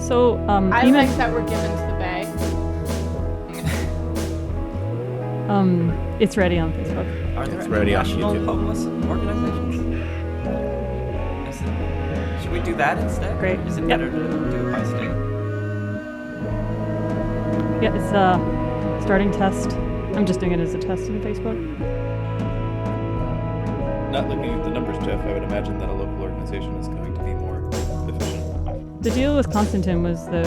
So, I like that we're given to the bay. It's ready on Facebook. Are there It's any ready on national YouTube. homeless organizations? Should we do that instead? Great. Is it better to do it by state? Yeah, it's starting test. I'm just doing it as a test on Facebook. Not looking at the numbers, Jeff, I would imagine that a local organization is going to be more efficient. The deal with Konstantin was that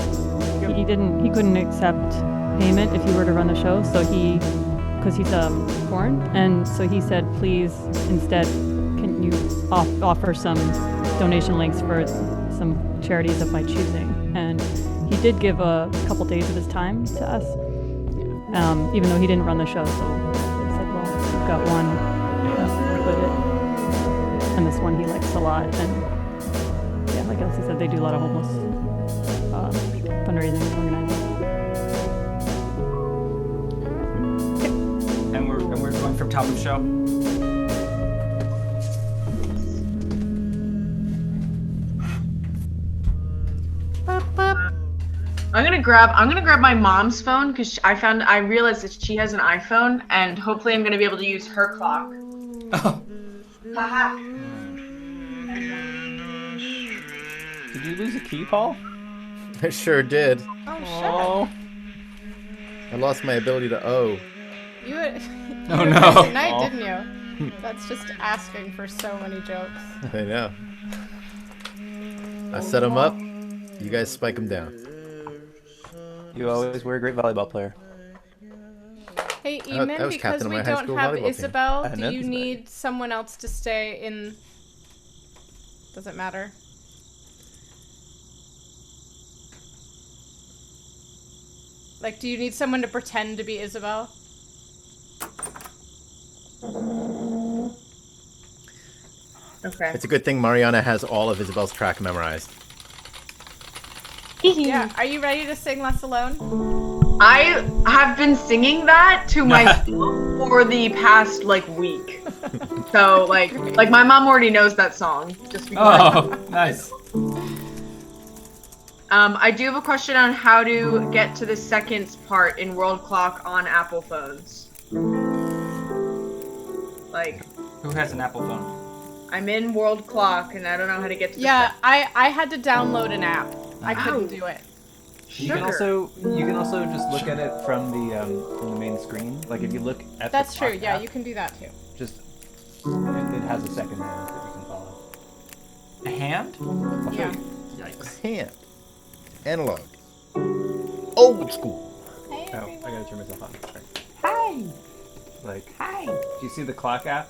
he couldn't accept payment if he were to run the show, so because he's foreign, and so he said, please, instead, can you offer some donation links for some charities of my choosing? And he did give a couple days of his time to us, even though he didn't run the show. So he said, well, we've got one, put it, and this one he likes a lot. And yeah, like Gelsey said, they do a lot of homeless fundraising and organizing. And we're going from top of show. I'm gonna grab my mom's phone because I realized that she has an iPhone, and hopefully I'm gonna be able to use her clock. Oh. Haha. Did you lose a key, Paul? I sure did. Oh, I lost my ability to O. shit. You had Oh, you had no. a crazy night, didn't you? That's just asking for so many jokes. I know. I set them up. You guys spike them down. You always were a great volleyball player. Hey, I Eamonn, was because captain of we my high don't school have volleyball team. Isabel, I do know you this, need someone else to stay in... Does it matter? Like, do you need someone to pretend to be Isabel? Okay. It's a good thing Marianna has all of Isabel's track memorized. Yeah. Are you ready to sing Less Alone? I have been singing that to myself for the past week. So like my mom already knows that song. Just because. Oh, nice. I do have a question on how to get to the second part in World Clock on Apple phones. Who has an Apple phone? I'm in World Clock and I don't know how to get to the Yeah, second. I had to download an app. I couldn't do it. You can also just look at it from the main screen. Like if you look at That's the true. clock Yeah, app, you can do that too. just it has a second hand that you can follow. A hand? I'll show Yeah. you. Yikes. Hand. Analog. Old school. Hey, Oh, I gotta turn myself on. Sorry. Hi. Like, Hi. do you see the clock app?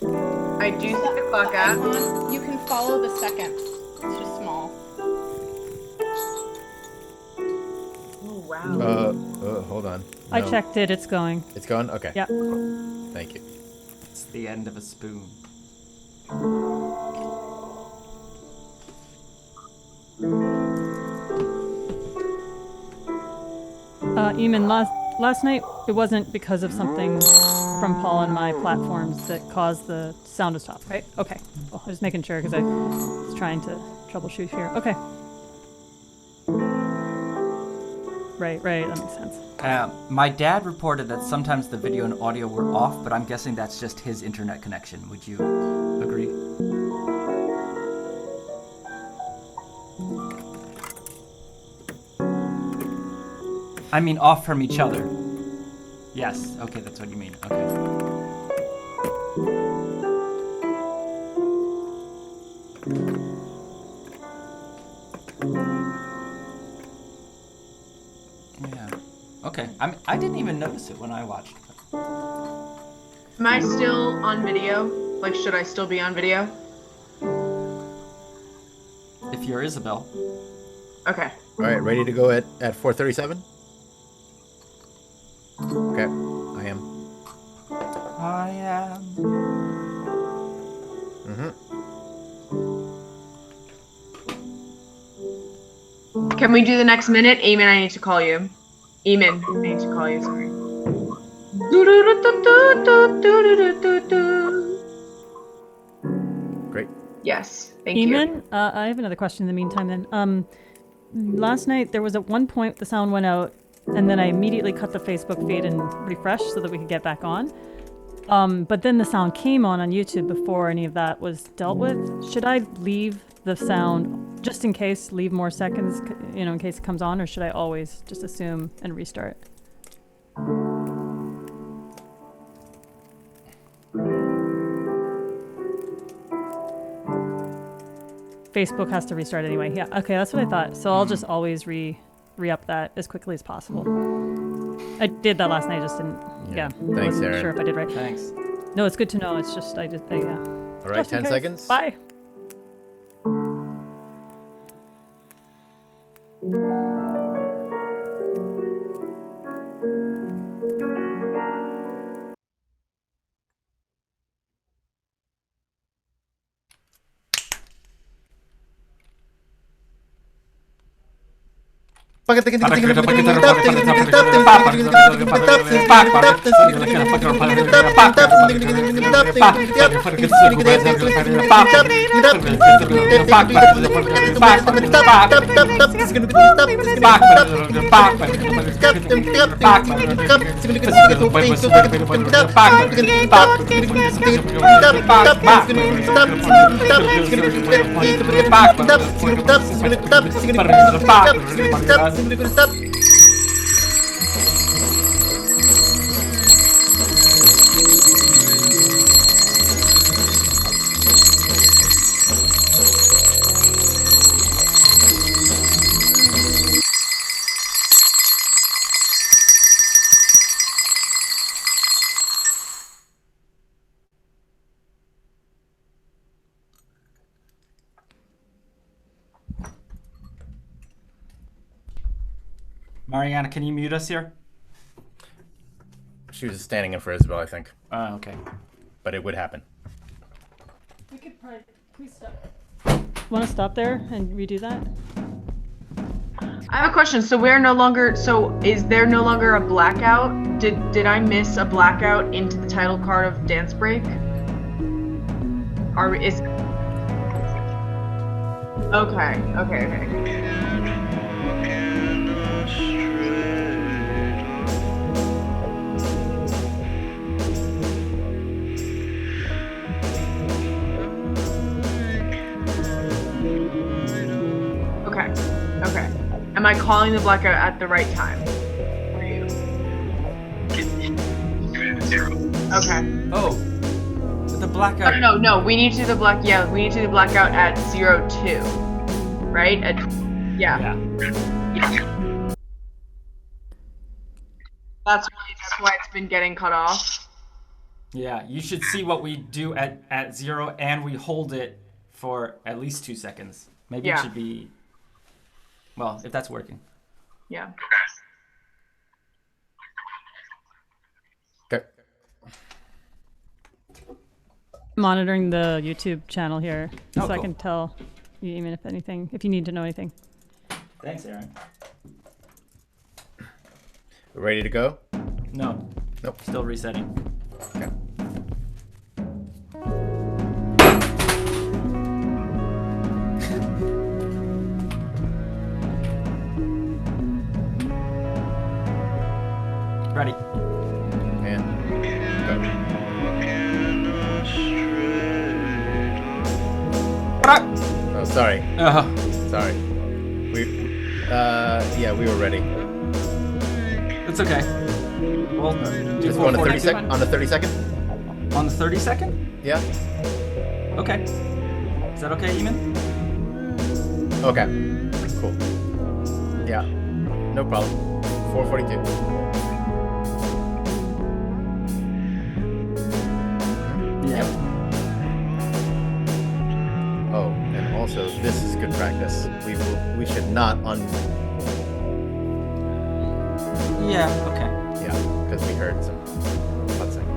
I do see the clock app. Icon, you can follow the seconds. It's just small. Oh wow. Hold on. I No. checked it. It's going. It's gone? Okay. Yeah. Cool. Thank you. It's the end of a spoon. Eamonn, last night it wasn't because of something from Paul on my platforms that caused the sound to stop, right? Okay. Well, I was making sure because I was trying to troubleshoot here. Okay. Right, that makes sense. My dad reported that sometimes the video and audio were off, but I'm guessing that's just his internet connection. Would you agree? I mean off from each other. Yes, okay, that's what you mean. Okay. Yeah. Okay. I didn't even notice it when I watched. Am I still on video? Like, should I still be on video? If you're Isabel. Okay. All right, ready to go at 4:37? Okay, I am. I am. Can we do the next minute? Eamon, I need to call you. Eamon, I need to call you, sorry. Great. Yes, thank you. Eamonn, I have another question in the meantime then. last night there was at one point the sound went out, and then I immediately cut the Facebook feed and refreshed so that we could get back on. But then the sound came on YouTube before any of that was dealt with. Should I leave the sound just in case, leave more seconds, in case it comes on, or should I always just assume and restart? Facebook has to restart anyway. Yeah, okay, that's what I thought. So I'll just always re-up that as quickly as possible. I did that last night, I just didn't, Thanks, wasn't Erin. sure if I did right. Thanks. No, it's good to know. It's just, yeah. All right, Just in 10 case. seconds. Bye. Marianna, can you mute us here? She was just standing in for Isabel, I think. Okay. But it would happen. We could probably, please stop. Want to stop there and redo that? I have a question. So is there no longer a blackout? Did I miss a blackout into the title card of Dance Break? Okay. Okay. Am I calling the blackout at the right time? For you? 0. Okay. Oh, the blackout. No. We need to do the blackout at 02. Right? Yeah. That's why it's been getting cut off. Yeah, you should see what we do at 0, and we hold it for at least 2 seconds. Maybe it should be. Well, if that's working. Yeah. Okay. Monitoring the YouTube channel here, so I cool. can tell you even if you need to know anything. Thanks, Erin. Ready to go? No. Nope. Still resetting. Okay. Ready. And go. Oh, sorry. Sorry. We were ready. It's okay. We'll do Just go on the 442. 30 second. On the 30 second. On the 32nd? Yeah. Okay. Is that okay, Eamonn? Okay. Cool. Yeah. No problem. 442. Yeah. Oh, and also this is good practice. We should not Yeah, okay. Yeah, because we heard some. 1 second.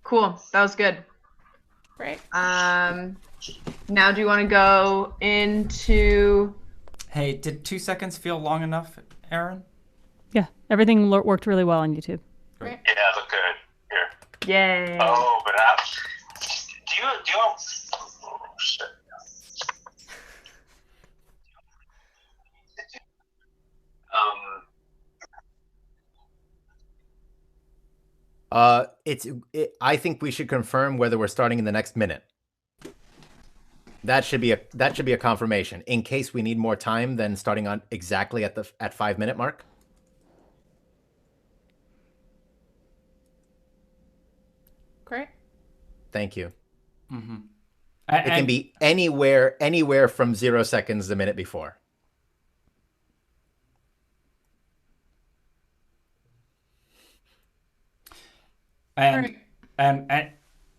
Cool. That was good. Great. Now do you want to go into... Hey, did 2 seconds feel long enough, Erin? Yeah, everything worked really well on YouTube. Great. Yeah, look good. Here. Yay. Oh, but do you oh, shit. I think we should confirm whether we're starting in the next minute. That should be a confirmation in case we need more time than starting on exactly at 5-minute mark. Great. Thank you. Mm-hmm. It can be anywhere from 0 seconds the minute before. And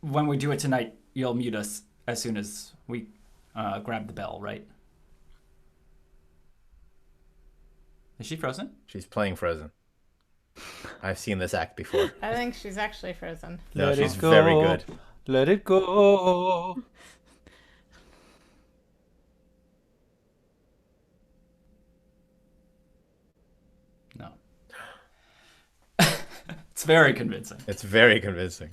when we do it tonight, you'll mute us as soon as we grab the bell, right? Is she frozen? She's playing Frozen. I've seen this act before. I think she's actually frozen. No, she's very good. Let it go. No. It's very convincing. It's very convincing.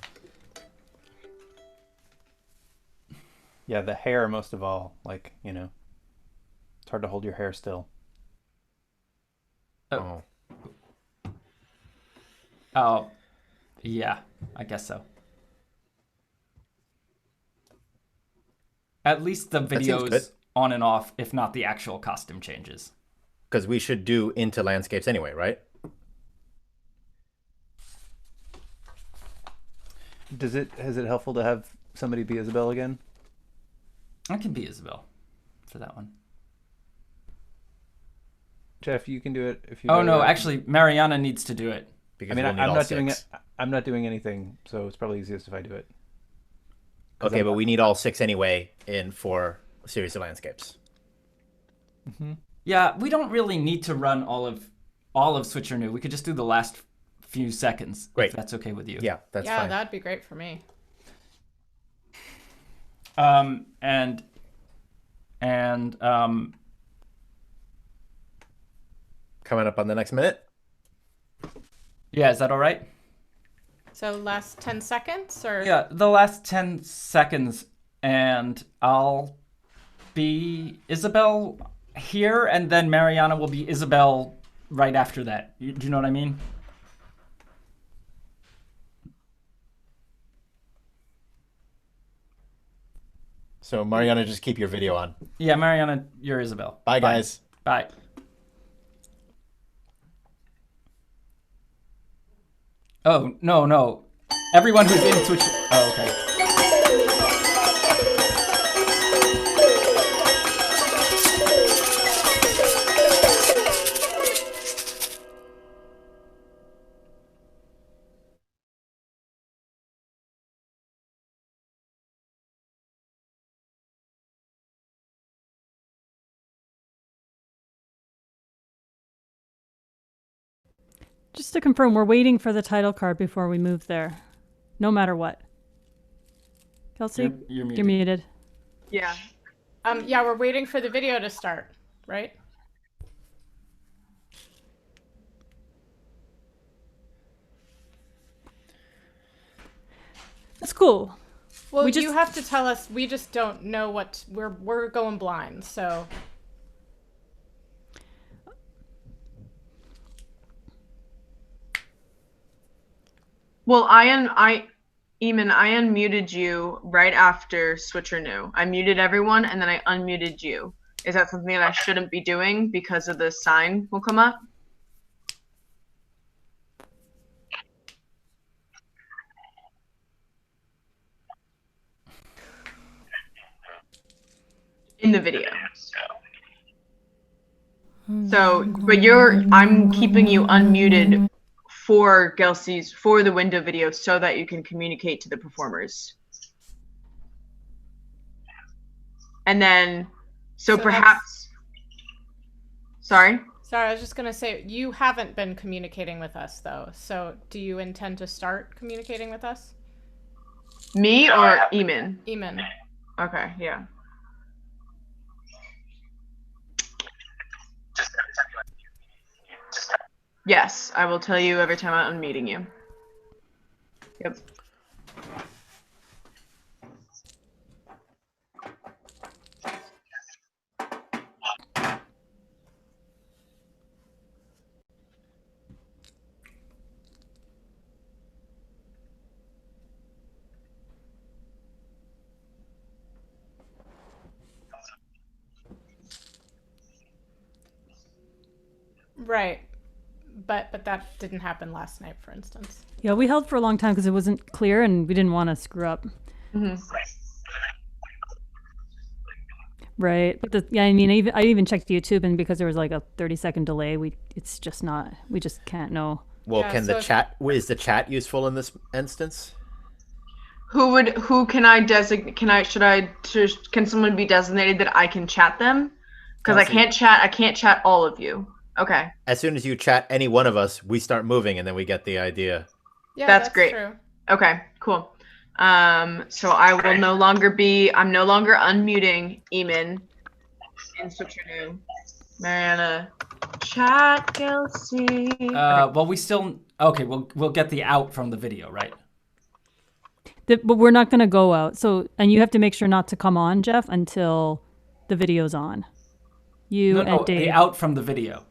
Yeah, the hair most of all. Like, it's hard to hold your hair still. Oh. Oh, yeah, I guess so. At least the video's on and off, if not the actual costume changes. Because we should do into landscapes anyway, right? Is it helpful to have somebody be Isabel again? I can be Isabel for that one. Jeff, you can do it if you. Oh no, actually, Marianna needs to do it. Because I'm not doing it. I'm not doing anything, so it's probably easiest if I do it. Okay, but we need all 6 anyway for Series of Landscapes. Mm-hmm. Yeah, we don't really need to run all of Switcher New. We could just do the last few seconds. Great. If that's okay with you. Yeah, that's yeah, fine. that'd be great for me. And coming up on the next minute. Yeah, is that all right? So last 10 seconds, or Yeah, the last 10 seconds, and I'll be Isabel here, and then Marianna will be Isabel right after that. Do you know what I mean? So Marianna, just keep your video on. Yeah, Marianna, you're Isabel. Bye, guys. Bye. Oh, no. Everyone who's in Switch... Oh, okay. Just to confirm, we're waiting for the title card before we move there, no matter what. Gelsey, You're muted. you're muted. Yeah. Yeah, we're waiting for the video to start, right? That's cool. Well, We you just- have to tell us. We just don't know what we're going blind. So Well, Eamon, I unmuted you right after Switcher knew. I muted everyone and then I unmuted you. Is that something that I shouldn't be doing because of the sign will come up? In the video. So, but I'm keeping you unmuted for Gelsey's, for the window video so that you can communicate to the performers. And then, so perhaps, sorry? sorry, I was just gonna say you haven't been communicating with us though. So do you intend to start communicating with us, Me or Eamon? Eamon? Okay, yeah. Yes, I will tell you every time I'm unmeeting you. Yep. Right. But that didn't happen last night, for instance. Yeah, we held for a long time because it wasn't clear and we didn't want to screw up. Right. But yeah, I mean, I even checked YouTube, and because there was like a 30-second delay, we just can't know. Well, Yeah, can so the if- chat, is the chat useful in this instance? Who can I designate? Can someone be designated that I can chat them? Because I can't chat all of you. Okay. As soon as you chat any one of us, we start moving, and then we get the idea. Yeah, That's great. True. Okay, cool. So I will I'm no longer unmuting Eamon in Switcher New. Marianna, chat Gelsey. Well, we still okay. We'll get the out from the video, right? But we're not going to go out. So, and you have to make sure not to come on, Jeff, until the video's on. You and Dave. The out from the video.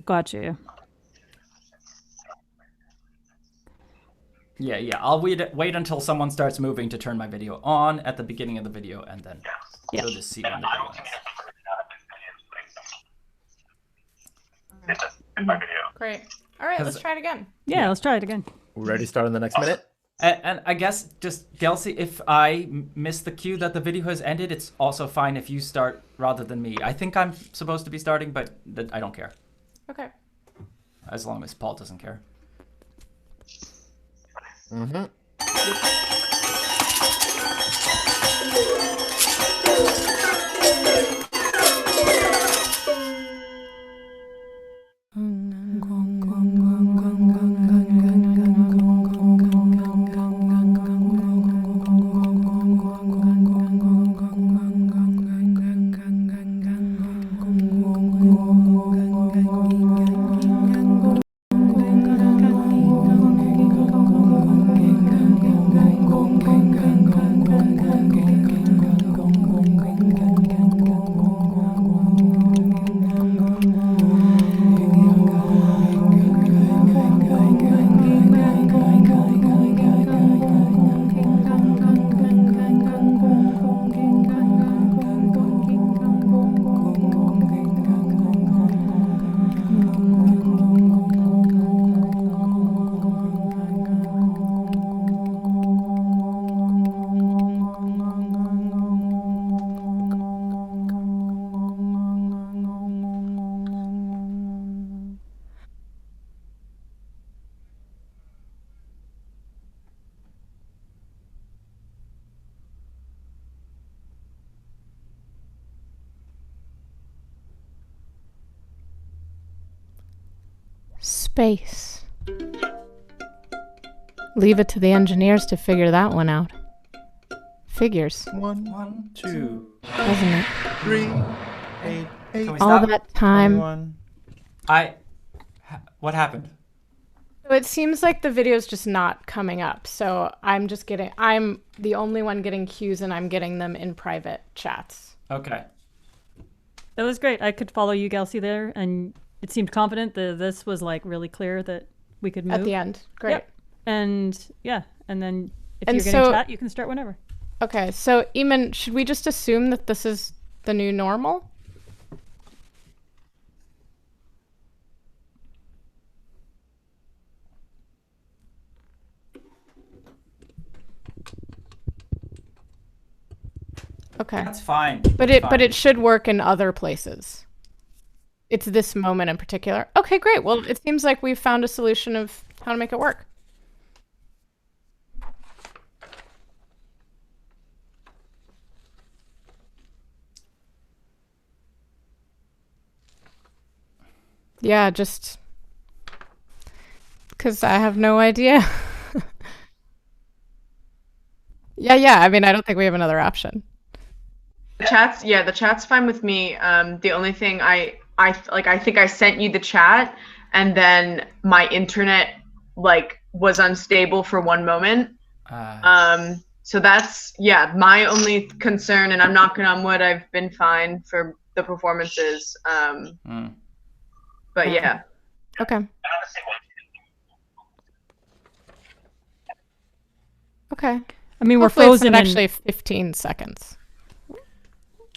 Gotcha. Yeah. I'll wait until someone starts moving to turn my video on at the beginning of the video, and then you'll just see when the video ends. Great. All right, let's try it again. Yeah, let's try it again. We're ready to start in the next minute? And I guess just Gelsey, if I miss the cue that the video has ended, it's also fine if you start rather than me. I think I'm supposed to be starting, but I don't care. Okay. As long as Paul doesn't care. Mm-hmm. space. Leave it to the engineers to figure that one out. Figures, 1, 2, doesn't it? 3, 8, Can we All stop? that time. 21. What happened? So it seems like the video's just not coming up. So I'm the only one getting cues, and I'm getting them in private chats. Okay. That was great. I could follow you, Gelsey, there, and it seemed confident that this was like really clear that we could move. At the end. Great. Yep. And yeah, and then if And you're getting so- chat, you can start whenever. Okay, so Eamonn, should we just assume that this is the new normal? Okay. That's fine. But it should work in other places. It's this moment in particular. Okay, great. Well, it seems like we've found a solution of how to make it work. Yeah, just because I have no idea. Yeah. I mean, I don't think we have another option. The chat's fine with me. The only thing I think I sent you the chat, and then my internet was unstable for one moment. So that's my only concern, and I'm knocking on wood. I've been fine for the performances. But yeah. Okay. Okay. I mean, Hopefully we're it's frozen not in, actually 15 seconds.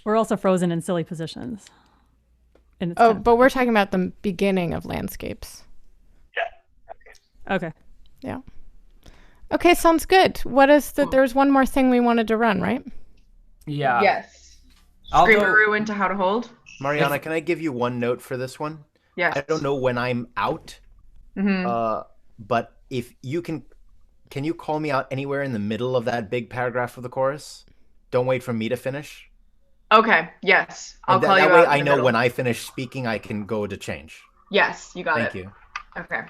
we're also frozen in silly positions. And it's Oh, kind of- but we're talking about the beginning of landscapes. okay. Yeah. Okay, sounds good. What is the? There was one more thing we wanted to run, right? Yeah. Yes. I'll go- Screamaroo into how to hold. Marianna, can I give you one note for this one? Yes. I don't know when I'm out, but if you can you call me out anywhere in the middle of that big paragraph of the chorus? Don't wait for me to finish. Okay. Yes. I'll And call you that way out. I know when I finish speaking, I can go to change. Yes, you got it. Thank you. Okay.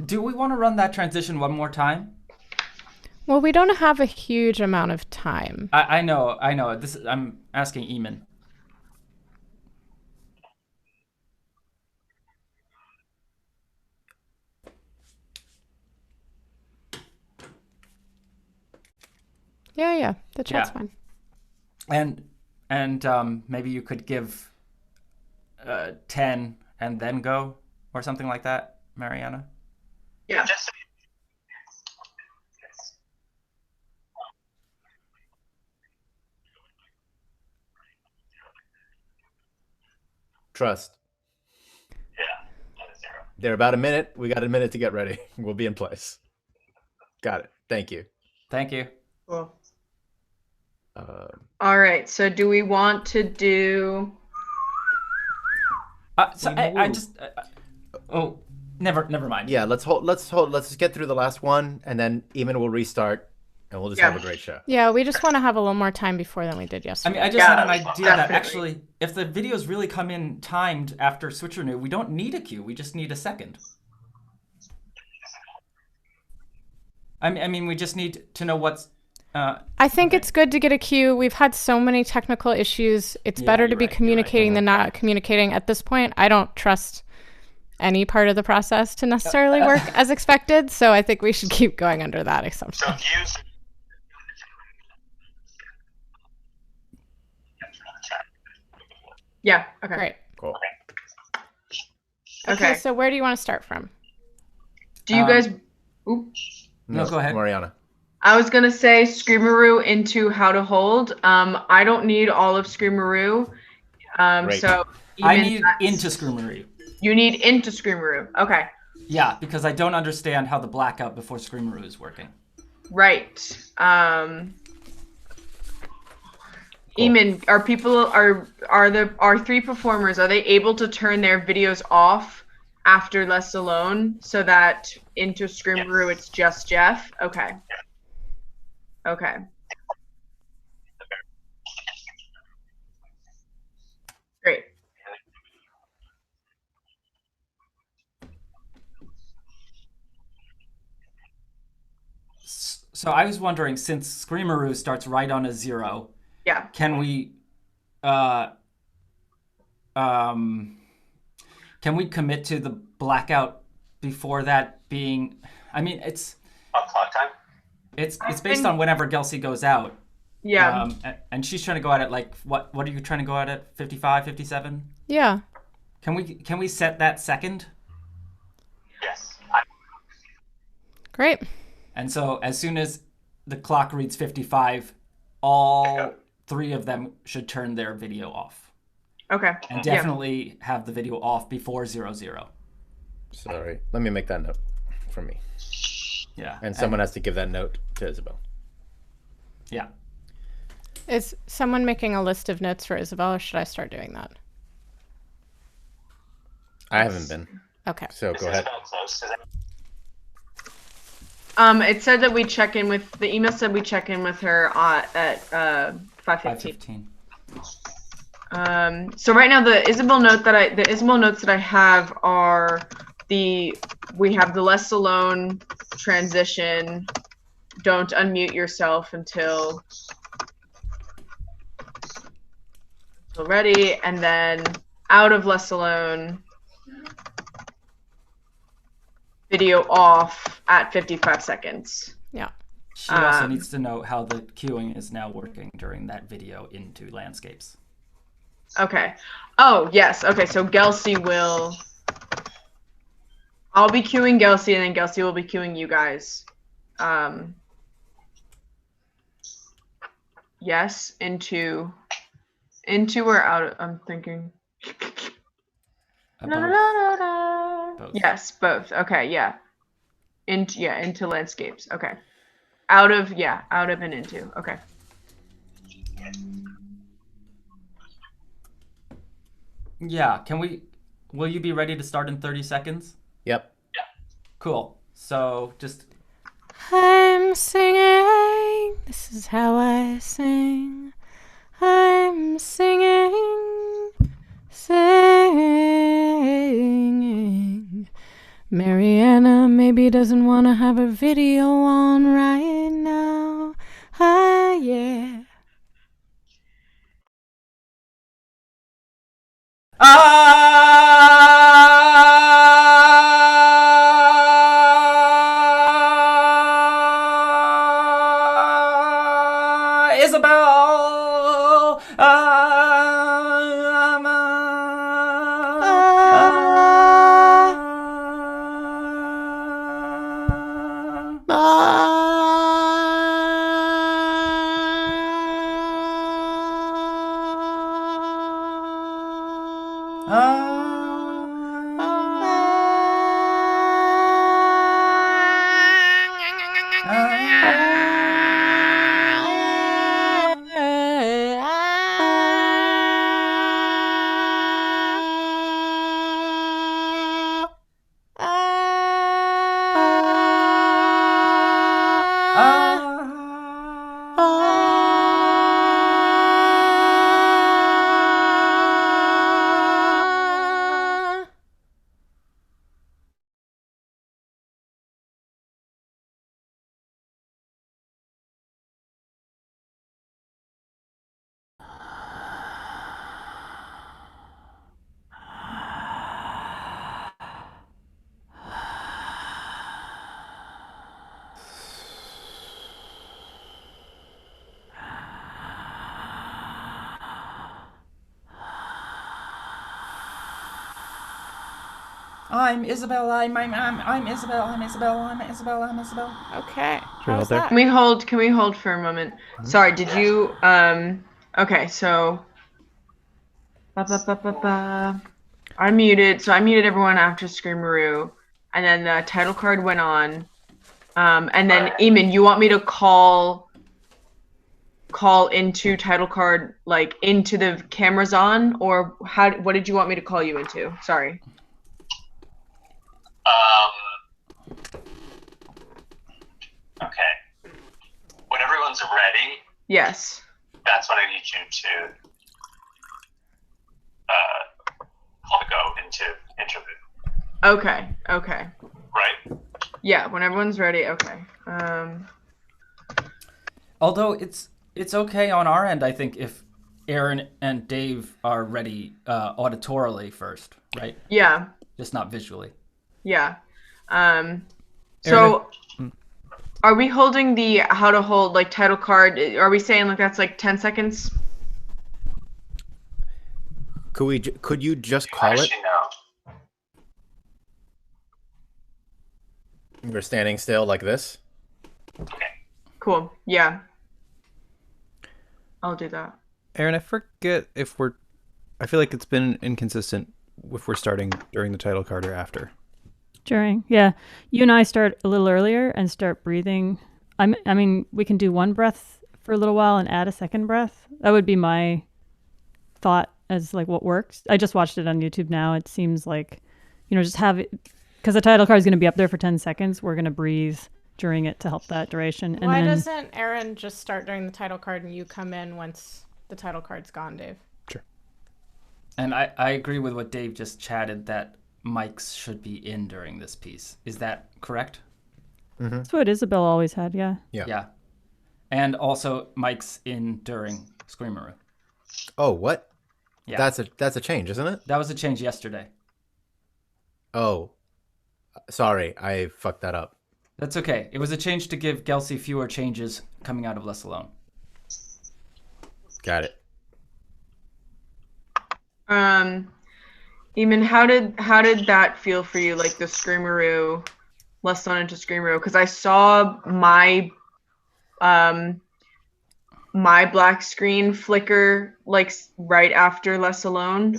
Do we want to run that transition one more time? Well, we don't have a huge amount of time. I know. I'm asking Eamonn. Yeah. The chat's Yeah. fine. And maybe you could give 10 and then go, or something like that, Marianna. Yeah. Trust. They're about a minute. We got a minute to get ready. We'll be in place. Got it. Thank you. Thank you. Cool. All right. So do we want to do? So I just. Oh, never mind. Yeah, let's hold. Let's just get through the last one, and then Eamonn will restart, and we'll just have a great show. Yeah, we just want to have a little more time before than we did I yesterday. mean, I just had an idea that definitely. actually, if the videos really come in timed after Switcher New, we don't need a cue. We just need a second. I mean, we just need to know what's. I think it's good to get a cue. We've had so many technical issues. It's better to you're be right, you're communicating than not communicating. At this point, I don't trust any part of the process to necessarily work as expected. So I think we should keep going under that assumption. Yeah. Okay. Great. Cool. Okay, Okay. so where do you want to start from? Do you guys? Oop. No, go ahead. Marianna. I was gonna say Screamaroo into how to hold. I don't need all of Screamaroo. Great. So I Eamonn, need into Screamery. you need into Screamaroo. Okay. Yeah, because I don't understand how the blackout before Screamaroo is working. Right. Eamonn, are three performers, are they able to turn their videos off after Less Alone so that into Screamaroo it's just Jeff? Okay. Okay. Great. So I was wondering, since Screamaroo starts right on a 0, Yeah. can we commit to the blackout before that being? I mean, it's On clock time? it's based on whenever Gelsey goes out. Yeah. And she's trying to go at it like what are you trying to go at 55, 57? Yeah. Can we set that second? Yes. Great. And so as soon as the clock reads 55, all 3 of them should turn their video off. Okay. And definitely have the video off before 00. Sorry. Let me make that note for me. Yeah. And someone has to give that note to Isabel. Yeah. Is someone making a list of notes for Isabel, or should I start doing that? I haven't been. Okay. So go ahead. Isabel close to that? It said that we check in with the email said we check in with her at 5:15. 5:15. So right now the Isabel notes that I have are we have the less alone transition. Don't unmute yourself until ready, and then out of less alone. Video off at 55 seconds. Yeah. She also needs to know how the queuing is now working during that video into landscapes. Okay. Oh, yes. Okay, so Gelsey will... I'll be queuing Gelsey, and then Gelsey will be queuing you guys. Yes, into or out of... I'm thinking... Both. Yes, both. Okay, yeah. Into landscapes. Okay. Out of and into. Okay. Yeah, will you be ready to start in 30 seconds? Yep. Cool. So just I'm singing. This is how I sing. I'm singing. Singing. Marianna maybe doesn't want to have her video on right now. Ah, yeah. Isabel! I'm Isabel. I'm Isabel. I'm Isabel. I'm Isabel. I'm Isabel. Okay. Should we hold there? that? Can we hold for a moment? Sorry, did you okay, so I muted everyone after Screamaroo, and then the title card went on. And then Eamonn, you want me to call into title card, like into the cameras on, or what did you want me to call you into? Sorry. Okay. When everyone's ready, Yes. that's when I need you to call to go into interlude. Okay. Right? Yeah, when everyone's ready. Okay. Although it's okay on our end, I think, if Erin and Dave are ready auditorily first, right? Yeah. Just not visually. Yeah. So are we holding the how to hold like title card? Are we saying like that's like 10 seconds? Could you just call it? Actually, no. We're standing still like this. Cool. Yeah. I'll do that. Erin, I forget if we're. I feel like it's been inconsistent if we're starting during the title card or after. During, yeah. You and I start a little earlier and start breathing. I mean, we can do one breath for a little while and add a second breath. That would be my thought as like what works. I just watched it on YouTube now. It seems like, just have it, because the title card is going to be up there for 10 seconds. We're going to breathe during it to help that duration. And Why then, doesn't Erin just start during the title card and you come in once the title card's gone, Dave? Sure. And I agree with what Dave just chatted, that mics should be in during this piece. Is that correct? That's what Isabel always had, yeah. Yeah. And also mics in during Screamaroo. Oh, what? Yeah. That's a change, isn't it? That was a change yesterday. Oh, sorry, I fucked that up. That's okay. It was a change to give Gelsey fewer changes coming out of Less Alone. Got it. Eamon, how did that feel for you? Like the Screamaroo, Less Alone into Screamaroo? Because I saw my black screen flicker like right after Less Alone.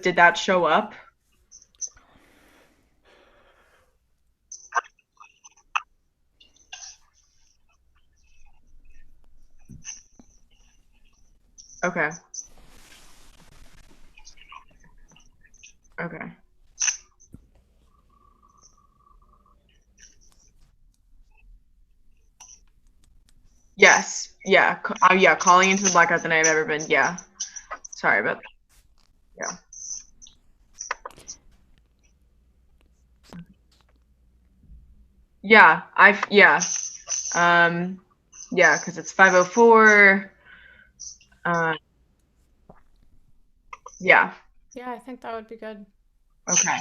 Did that show up? Okay. Okay. Yes. Yeah. Yeah. Calling into the blackout than I've ever been. Yeah. Sorry about that. Yeah. Yeah. Yeah, because it's 5:04. Yeah. Yeah, I think that would be good. Okay.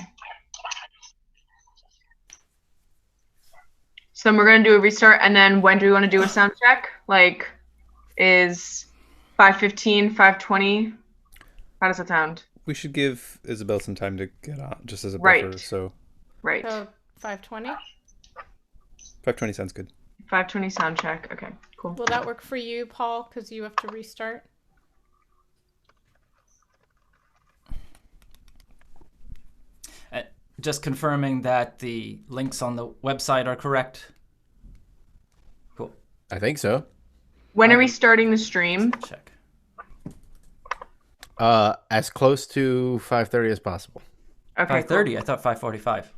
So we're gonna do a restart, and then when do we want to do a sound check? Like, is 5:15, 5:20? How does that sound? We should give Isabel some time to get on, just as a Right. buffer. So Right. So 5:20? 5:20 sounds good. 5:20 sound check. Okay, cool. Will that work for you, Paul? Because you have to restart? Just confirming that the links on the website are correct. Cool. I think so. When are we starting the stream? Check. As close to 5:30 as possible. Okay. 5:30. I thought 5:45.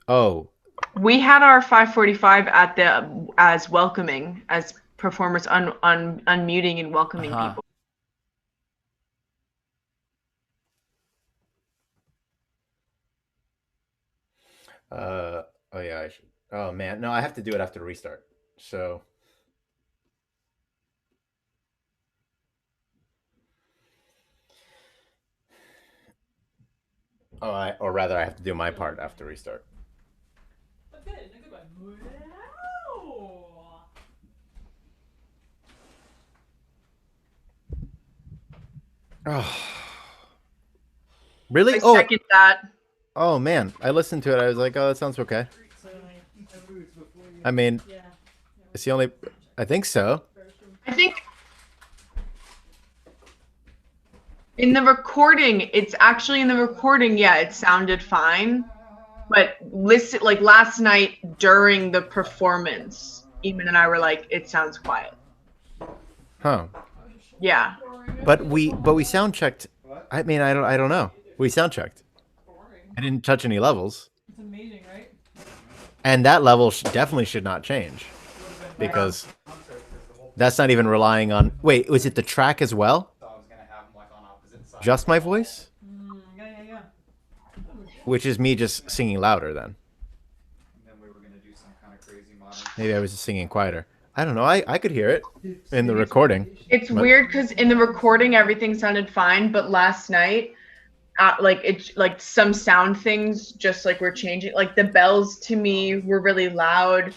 Oh, Cool. We had our 5:45 at the as welcoming as performers unmuting and welcoming people. Oh yeah, I should. Oh man, no, I have to do it after the restart. So. Or rather, I have to do my part after restart. Oh. Really? I second that. Oh man, I listened to it. I was like, oh, that sounds okay. I mean, it's the only. I think so. I think in the recording, it's actually in the recording. Yeah, it sounded fine, but listen, like last night during the performance, Eamon and I were like, it sounds quiet. Huh. Yeah. But we sound checked. I mean, I don't know. We sound checked. I didn't touch any levels. It's amazing, right? And that level definitely should not change, because that's not even relying on. Wait, was it the track as well? Just my voice? Yeah. Which is me just singing louder then. Maybe I was just singing quieter. I don't know. I could hear it in the recording. It's But- weird because in the recording everything sounded fine, but last night, like some sound things just like were changing. Like the bells to me were really loud,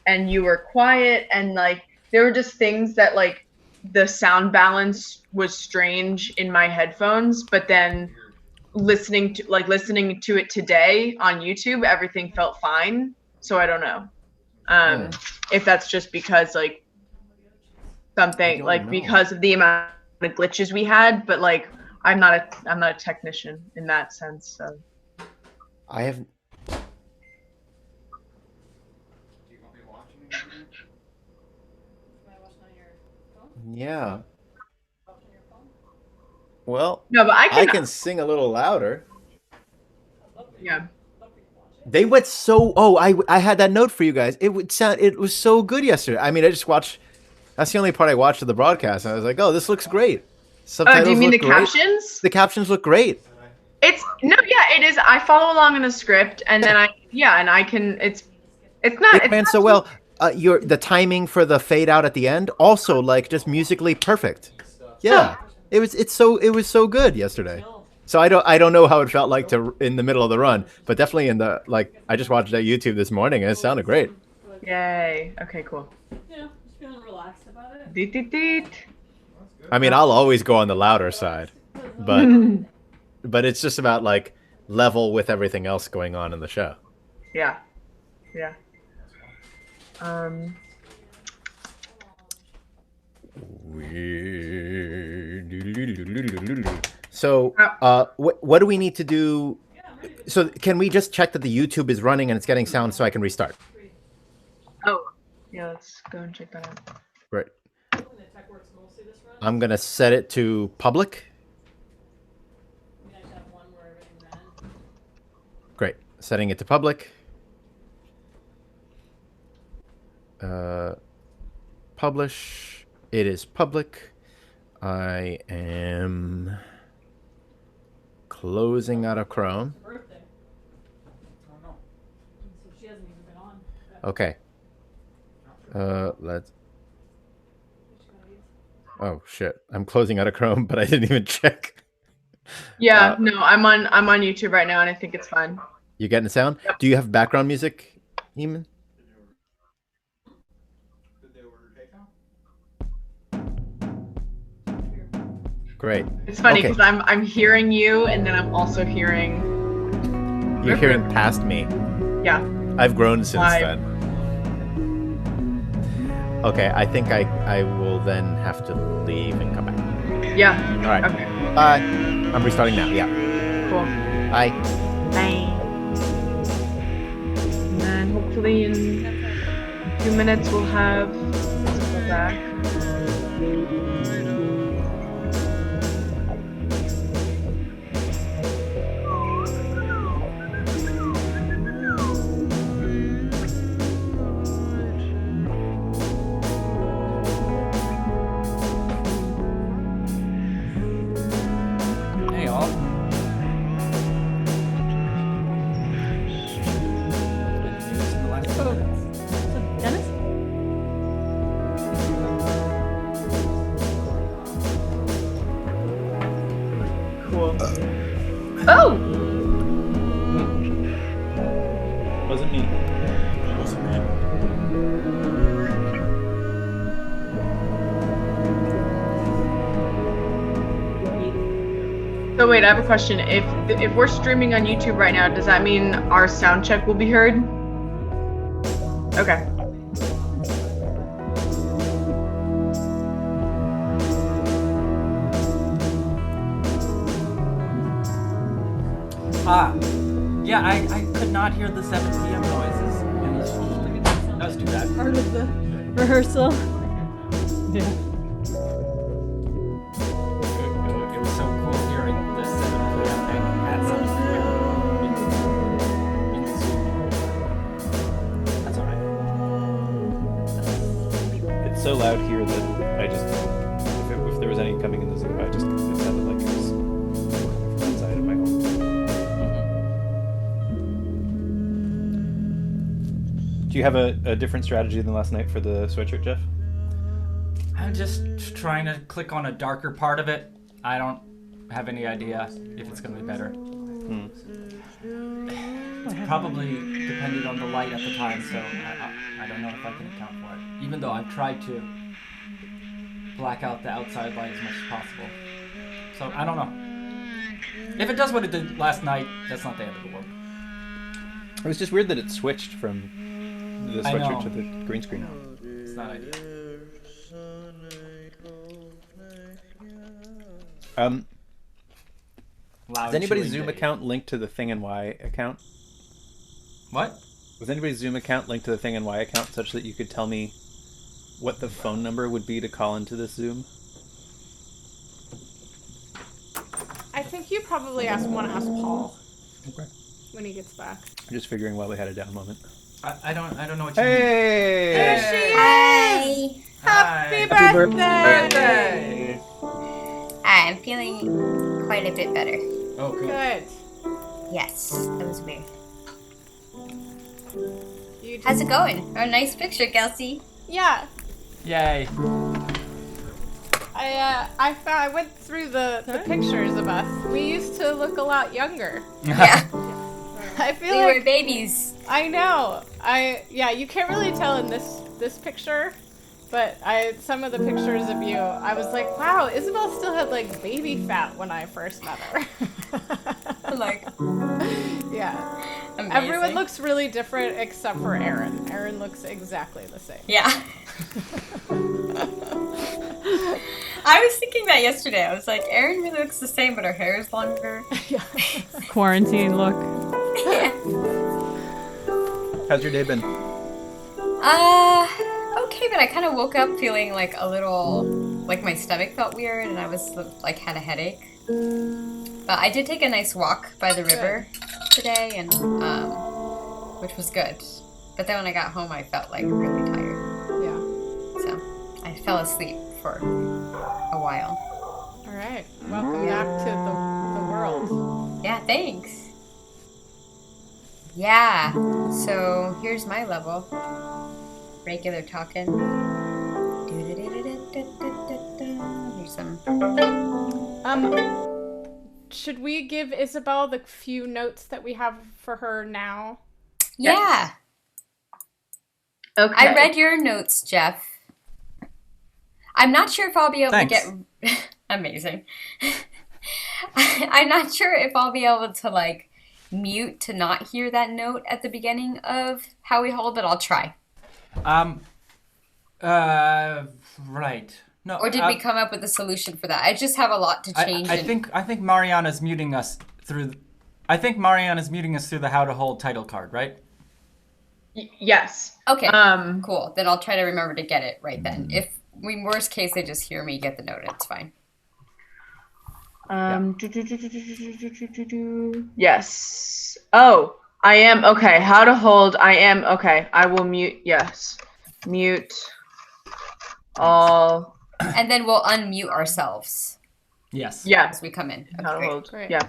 and you were quiet, and like there were just things that like the sound balance was strange in my headphones. But then listening to it today on YouTube, everything felt fine. So I don't know if that's just because like something like because of the amount of glitches we had, but like I'm not a technician in that sense. So I have. Yeah. Well, no, but I can sing a little louder. Yeah. They went so. Oh, I had that note for you guys. It would sound. It was so good yesterday. I mean, I just watched. That's the only part I watched of the broadcast. And I was like, oh, this looks great. Subtitles do you mean the look great. captions? The captions look great. It's it is. I follow along in the script, and then I can. It's not. It ran so well. The timing for the fade out at the end also like just musically perfect. Yeah, it was so good yesterday. So I don't know how it felt like in the middle of the run, but definitely in the I just watched that YouTube this morning and it sounded great. Yay! Okay, cool. Yeah, just feeling relaxed about it. Deet, deet, deet. I mean, I'll always go on the louder side, but it's just about like level with everything else going on in the show. Yeah. So, what do we need to do? So, can we just check that the YouTube is running and it's getting sound so I can restart? Oh, yeah. Let's go and check that out. Right. I'm gonna set it to public. Great. Setting it to public. Publish. It is public. I am closing out of Chrome. Okay. Let's. Oh shit! I'm closing out of Chrome, but I didn't even check. Yeah, no, I'm on YouTube right now, and I think it's fine. You getting the sound? Yep. Do you have background music, Eamonn? Great. It's funny Okay. because I'm hearing you, and then I'm also hearing. You're hearing past me. Yeah. I've grown since Live. then. Okay, I think I will then have to leave and come back. Yeah. All right. Okay. Bye. I'm restarting now. Yeah. Cool. Bye. Bye. And then hopefully in a few minutes we'll have Isabel back. Hey, all. Dennis? Cool. Oh! Wasn't me. Wasn't me. So wait, I have a question. If we're streaming on YouTube right now, does that mean our sound check will be heard? Okay. Yeah, I could not hear the 7 p.m. noises. That was too bad. Part of the rehearsal. Yeah. It was so cool hearing the 7 p.m. thing at some point in the Zoom. That's alright. It's so loud here that I just, if there was any coming in the Zoom, it sounded like it was from inside of my home. Do you have a different strategy than last night for the sweatshirt, Jeff? I'm just trying to click on a darker part of it. I don't have any idea if it's going to be better. It's probably depended on the light at the time, so I don't know if I can account for it. Even though I've tried to black out the outside light as much as possible. So I don't know. If it does what it did last night, that's not the end of the world. It was just weird that it switched from the sweatshirt to the green screen. It's not ideal. Is anybody's Zoom account linked to the Thing and Y account? What? Was anybody's Zoom account linked to the Thing and Y account such that you could tell me what the phone number would be to call into this Zoom? I think you probably want to ask Paul Okay. when he gets back. I'm just figuring while we had a down moment. I don't know what you mean. Hey! There she is! Happy birthday! I'm feeling quite a bit better. Oh, cool. Good. Yes, that was weird. You How's it going? Oh, nice picture, Gelsey. Yeah. Yay. I went through the pictures of us. We used to look a lot younger. Yeah, I feel we like were babies. I know. You can't really tell in this picture, but some of the pictures of you, I was like, wow, Isabel still had like baby fat when I first met her. Like, yeah. amazing. Everyone looks really different except for Erin. Erin looks exactly the same. Yeah. I was thinking that yesterday. I was like, Erin really looks the same, but her hair is longer. Yeah. Quarantine look. Yeah. How's your day been? Okay, but I kind of woke up feeling like a little, like my stomach felt weird and I was like had a headache. But I did take a nice walk by the river today, and which was good. But then when I got home, I felt like really tired. Yeah. So I fell asleep for a while. All right. Welcome back to the world. Yeah, thanks. Yeah, so here's my level. Regular talking. Here's some. Should we give Isabel the few notes that we have for her now? Yeah. Okay. I read your notes, Jeff. I'm not sure if I'll be able to get... Amazing. I'm not sure if I'll be able to, like, mute to not hear that note at the beginning of How We Hold, but I'll try. Right. No. Or did we come up with a solution for that? I just have a lot to change. I think Marianna's muting us through... I think Marianna's muting us through the How to Hold title card, right? Yes. Okay, cool. Then I'll try to remember to get it right then. If, worst case, they just hear me get the note, it's fine. Yes. Oh, I am okay. How to hold. I am okay. I will mute. Yes. Mute all. And then we'll unmute ourselves. Yes. Yeah. As we come in. Okay, How to great. hold. Great. Yeah.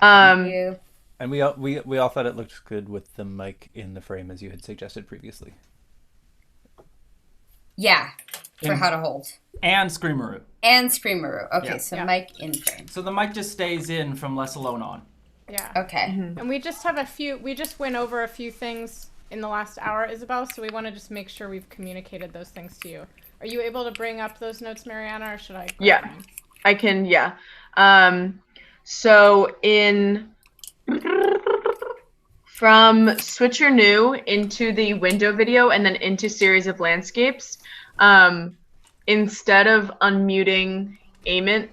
Thank you. And we all thought it looked good with the mic in the frame as you had suggested previously. Yeah, for How to Hold. And Screamaroo. And Screamaroo. Okay, Yeah. so Yeah. mic in frame. So the mic just stays in from Less Alone on. Yeah. Okay. And we just went over a few things in the last hour, Isabel, so we want to just make sure we've communicated those things to you. Are you able to bring up those notes, Marianna, or should I? Yeah. them? I can. Yeah. So from Switcher New into the window video and then into series of landscapes, instead of unmuting Eamonn,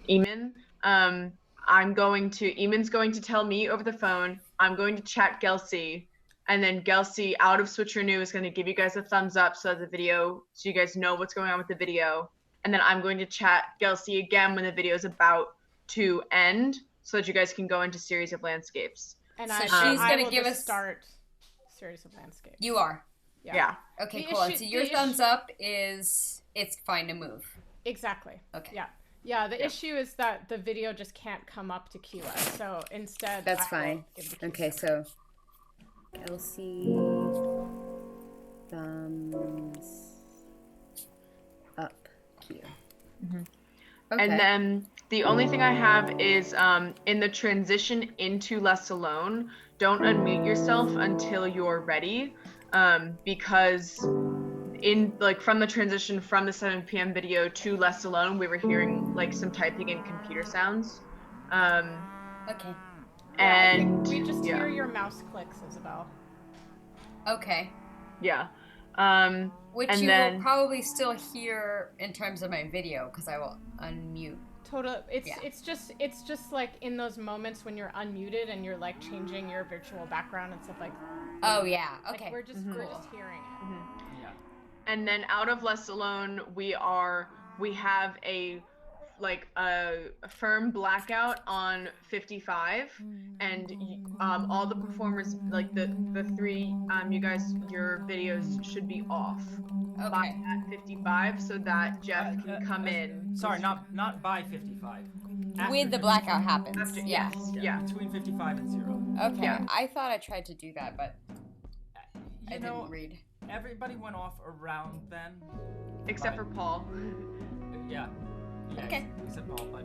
Eamonn's going to tell me over the phone, I'm going to chat Gelsey, and then Gelsey out of Switcher New is going to give you guys a thumbs up so you guys know what's going on with the video. And then I'm going to chat Gelsey again when the video is about to end so that you guys can go into series of landscapes. And So I she's gonna will give just us- start series of landscapes. You are. Yeah. Okay, The cool. And issue- so your the thumbs up is it's fine to move. Exactly. Okay. Yeah. Yeah. The issue is that the video just can't come up to cue us. So instead, That's I will fine. give the cue Okay, separate. so Gelsey. thumbs up here. Okay. And then the only thing I have is in the transition into Less Alone, don't unmute yourself until you're ready, because in from the transition from the 7 p.m. video to Less Alone, we were hearing like some typing and computer sounds. Okay. And we just hear your mouse clicks, Isabel. Okay. Yeah. Which and you then, will probably still hear in terms of my video because I will unmute. It's just like in those moments when you're unmuted and you're like changing your virtual background and stuff like. Oh yeah. Okay. Like, we're just hearing it. Yeah. And then out of Less Alone, we have a firm blackout on 55, and all the performers, like the three, you guys, your videos should be off by at 55 so that Jeff can come in. Sorry, not by 55. When the blackout happens. After, yeah. Between 55 and 0. Okay. Yeah. I thought I tried to do that, but I didn't read. Everybody went off around then. Except for Paul. Yeah. Okay. Except Paul, but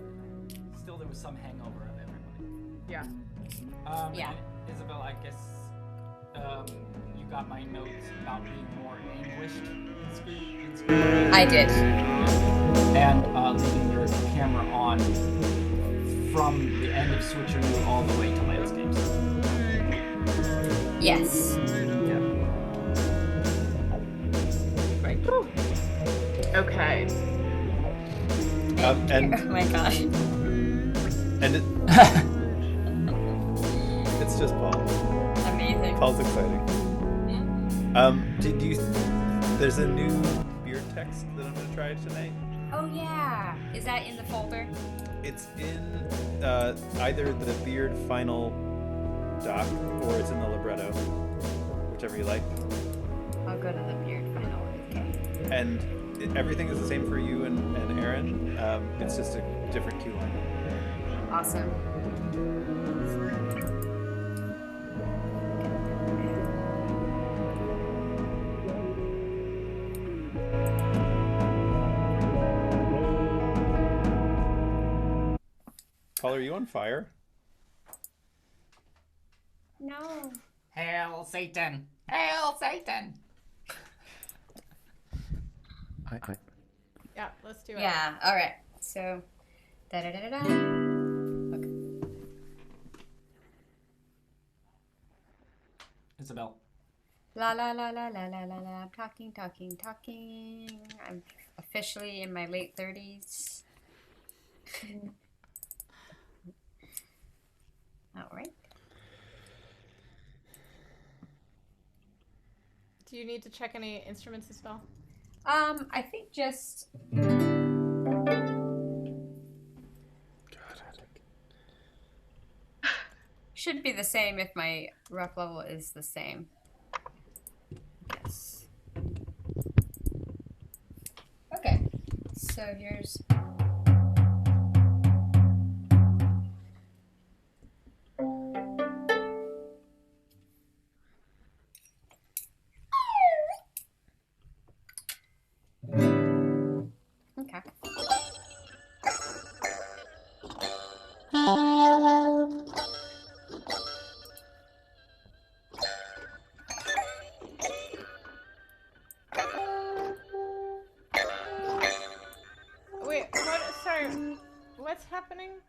still there was some hangover of everybody. Yeah. Yeah. Isabel, I guess you got my notes about being more anguished in screen. I did. And leaving your camera on from the end of Switcher New all the way to landscapes. Yes. Yeah. Great. Okay. And Oh my gosh. and it's just Paul. Amazing. Paul's exciting. There's a new beard text that I'm gonna try tonight. Oh yeah. Is that in the folder? It's in either the beard final doc or it's in the libretto, whichever you like. I'll go to the beard final. Okay. And everything is the same for you and Erin. It's just a different cue line. Awesome. Paul, are you on fire? No. Hail Satan! Hail Satan! Yeah, let's do it. Yeah. All right. So, da da da da da. Okay. Isabel. La la la la la la la la. Talking. I'm officially in my late 30s. All right. Do you need to check any instruments as well? I think just. Should be the same if my rough level is the same. Yes. Okay. So here's. Okay. Wait, what? Sorry, what's happening?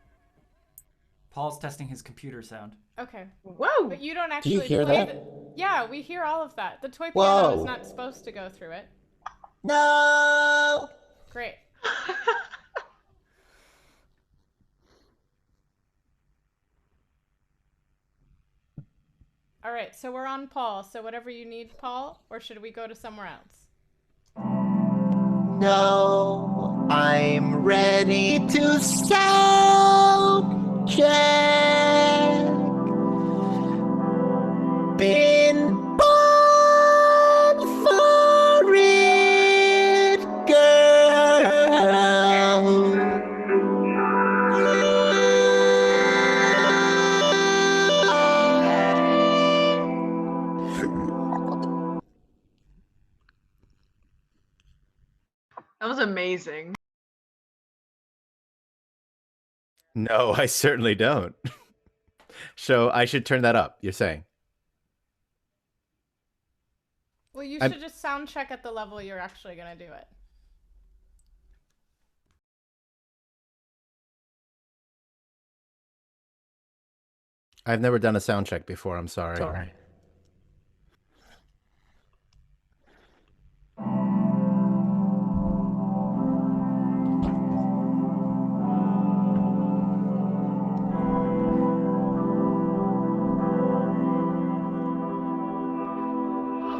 Paul's testing his computer sound. Okay. Whoa! But you don't Do actually you hear play that? Yeah, we hear all of that. The toy piano is Whoa. not supposed to go through it. No! Great. All right, so we're on Paul. So whatever you need, Paul, or should we go to somewhere else? No, I'm ready to sound check. Been born for it, girl. amazing. No, I certainly don't. So I should turn that up, you're saying? Well, you I'm- should just sound check at the level you're actually going to do it. I've never done a sound check before, I'm sorry.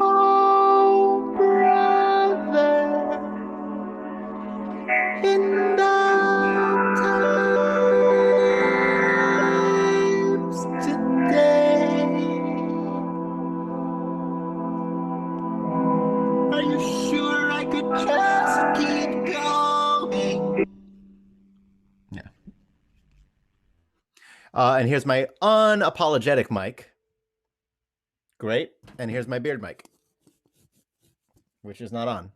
Oh, brother, in dark times today, are you sure I could just keep going? Yeah. And here's my unapologetic mic. Great. And here's my beard mic, which is not on.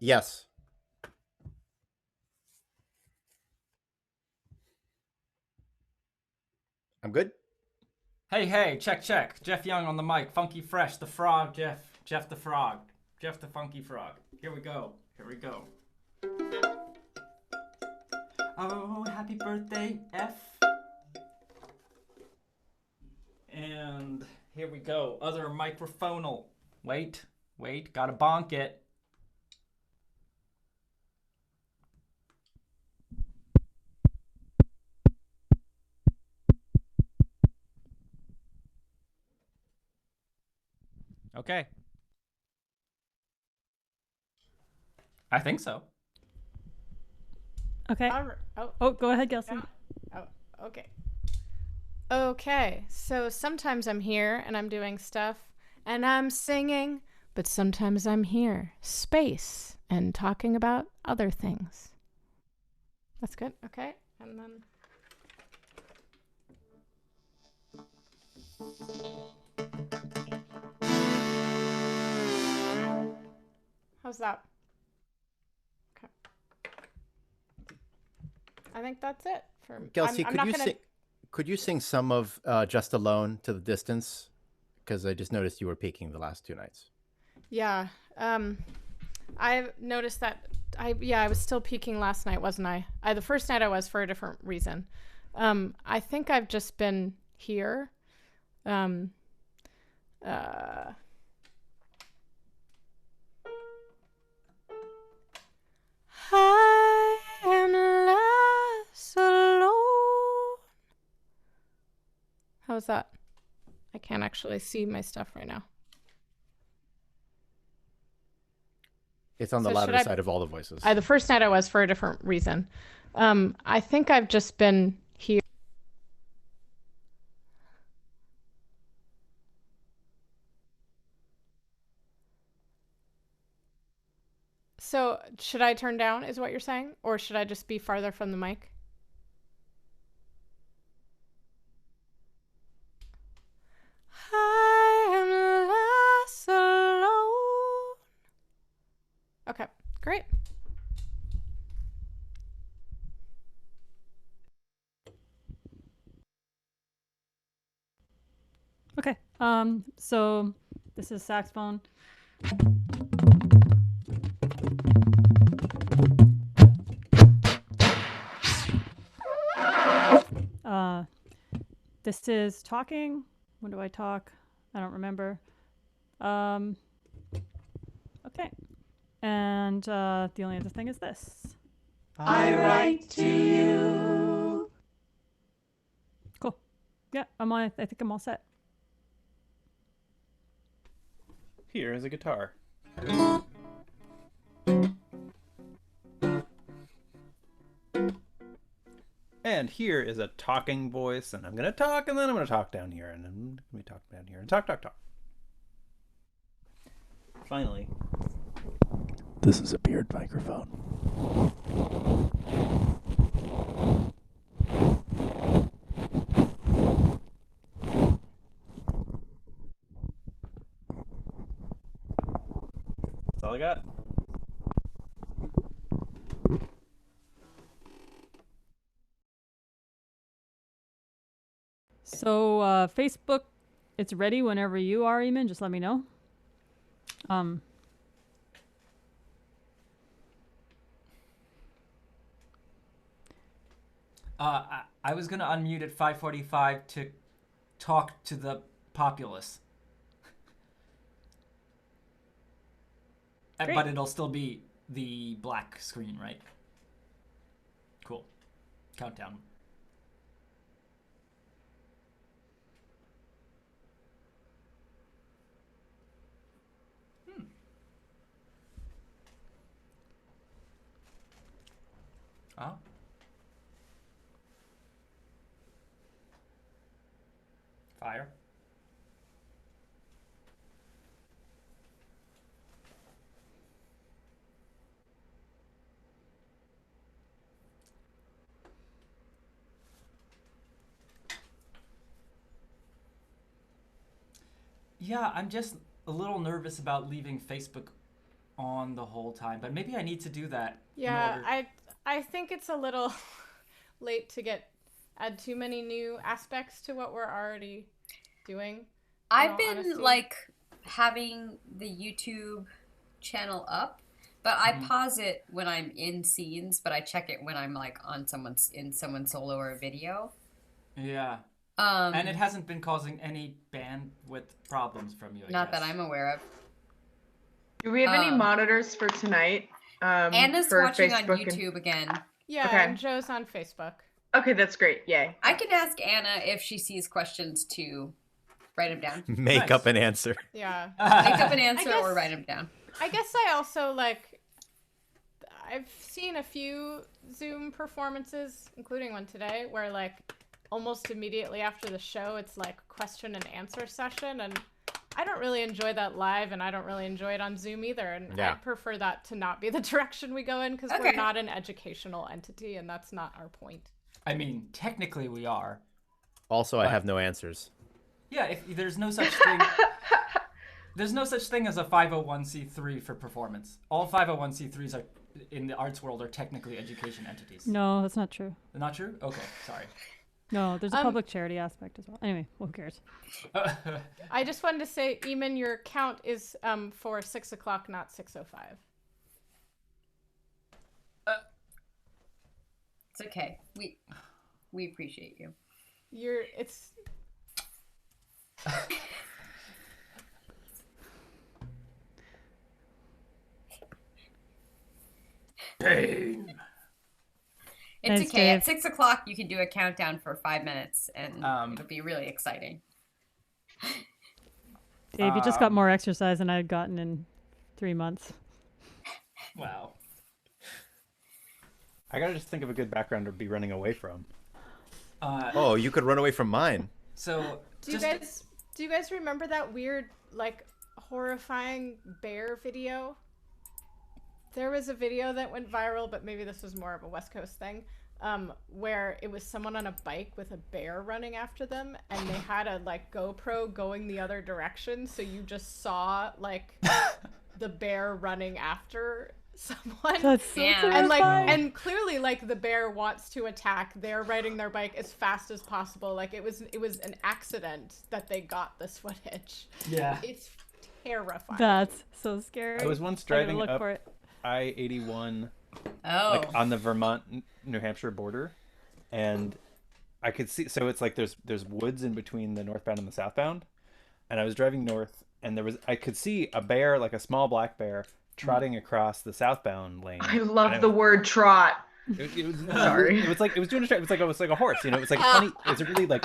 Yes. I'm good. Hey, check. Jeff Young on the mic. Funky Fresh, the frog, Jeff the frog. Jeff the funky frog. Here we go. Oh, happy birthday, F. And here we go. Other microphonal. Wait, gotta bonk it. Okay. I think so. Okay. Oh, go ahead, Gelsey. Oh, okay. Okay, so sometimes I'm here and I'm doing stuff and I'm singing, but sometimes I'm here, space, and talking about other things. That's good. Okay, and then... How's that? Okay. I think that's it for me. Gelsey, could you sing some of Just Alone to the distance? Because I just noticed you were peaking the last two nights. Yeah. I've noticed that I was still peaking last night, wasn't I? The first night I was for a different reason. I think I've just been here. I am less alone. How's that? I can't actually see my stuff right now. It's on the louder side of all the voices. The first night I was for a different reason. I think I've just been here. So should I turn down is what you're saying? Or should I just be farther from the mic? I am less alone. Okay, great. Okay. So this is saxophone. This is talking. When do I talk? I don't remember. Okay. And the only other thing is this. I write to you. Cool. Yeah, I think I'm all set. Here is a guitar. And here is a talking voice, and I'm going to talk, and then I'm going to talk down here, and then let me talk down here, and talk. Finally. This is a beard microphone. That's all I got. So Facebook, it's ready whenever you are, Eamonn. Just let me know. I was gonna unmute at 5:45 to talk to the populace, Great. but it'll still be the black screen, right? Cool. Countdown. Oh. Fire. Yeah, I'm just a little nervous about leaving Facebook on the whole time, but maybe I need to do that. Yeah, I think it's a little late to add too many new aspects to what we're already doing. I've been like having the YouTube channel up, but I pause it when I'm in scenes, but I check it when I'm like on someone's solo or video. Yeah. And it hasn't been causing any bandwidth problems from you, I Not guess. that I'm aware of. Do we have any monitors for tonight? Anna's for watching Facebook on YouTube again. Yeah, Okay. and Joe's on Facebook. Okay, that's great. Yay. I can ask Anna if she sees questions to write them down. Make up an answer. Yeah. Make up an answer or write them down. I guess I also I've seen a few Zoom performances, including one today, where almost immediately after the show, it's question and answer session, and I don't really enjoy that live, and I don't really enjoy it on Zoom either, and Yeah. I'd prefer that to not be the direction we go in, because we're not an educational entity, and that's not our point. I mean, technically we are. Also, I have no answers. Yeah, if there's no such thing. There's no such thing as a 501c3 for performance. All 501c3s are in the arts world are technically education entities. No, that's not true. Not true? Okay, sorry. No, there's a public charity aspect as well. Anyway, who cares? I just wanted to say, Eamonn, your count is for 6 o'clock, not 6:05. It's okay. We appreciate you. It's Pain. It's Thanks, okay. Dave. At 6 o'clock, you can do a countdown for 5 minutes, and it'll be really exciting. Dave, you just got more exercise than I had gotten in 3 months. Wow. I gotta just think of a good background to be running away from. Oh, you could run away from mine. So Do you guys remember that weird, horrifying bear video? There was a video that went viral, but maybe this was more of a West Coast thing, where it was someone on a bike with a bear running after them, and they had a GoPro going the other direction, so you just saw the bear running after someone. That's so Yeah. terrifying. And clearly the bear wants to attack. They're riding their bike as fast as possible. It was an accident that they got this footage. Yeah. It's terrifying. That's so scary. I was once I gotta driving look up for it. I-81 Oh. on the Vermont-New Hampshire border, and I could see, so it's there's woods in between the northbound and the southbound, and I was driving north, and I could see a bear, a small black bear, trotting across the southbound lane. I love the word trot. It was Sorry. It was it was doing a it was like a horse, it was funny. It was a really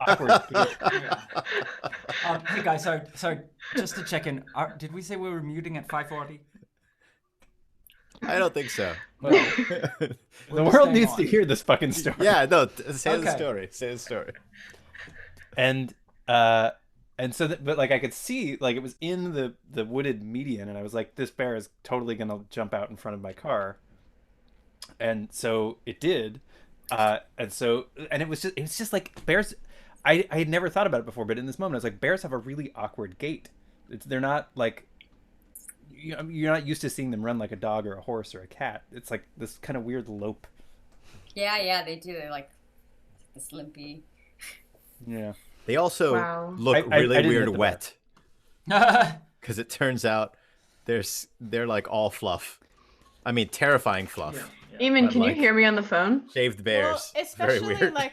awkward. Hey guys, sorry. Just to check in, did we say we were muting at 5:40? I don't think so. Well, The we're world staying needs on. to hear this fucking story. Yeah, no. Say the Okay. story. Say the story. And so but like I could see like it was in the wooded median, and I was like, this bear is totally gonna jump out in front of my car. And so it did. And it was just like bears. I had never thought about it before, but in this moment I was like, bears have a really awkward gait. They're not like, you're not used to seeing them run like a dog or a horse or a cat. It's like this kind of weird lope. Yeah, they do. They're like this limpy. Yeah. They also Wow. look I really didn't hit weird the bear. wet. Because it turns out they're like all fluff. I mean, terrifying fluff. Eamon, But, can you like, hear me on the phone? Shaved bears. Well, Very especially weird. like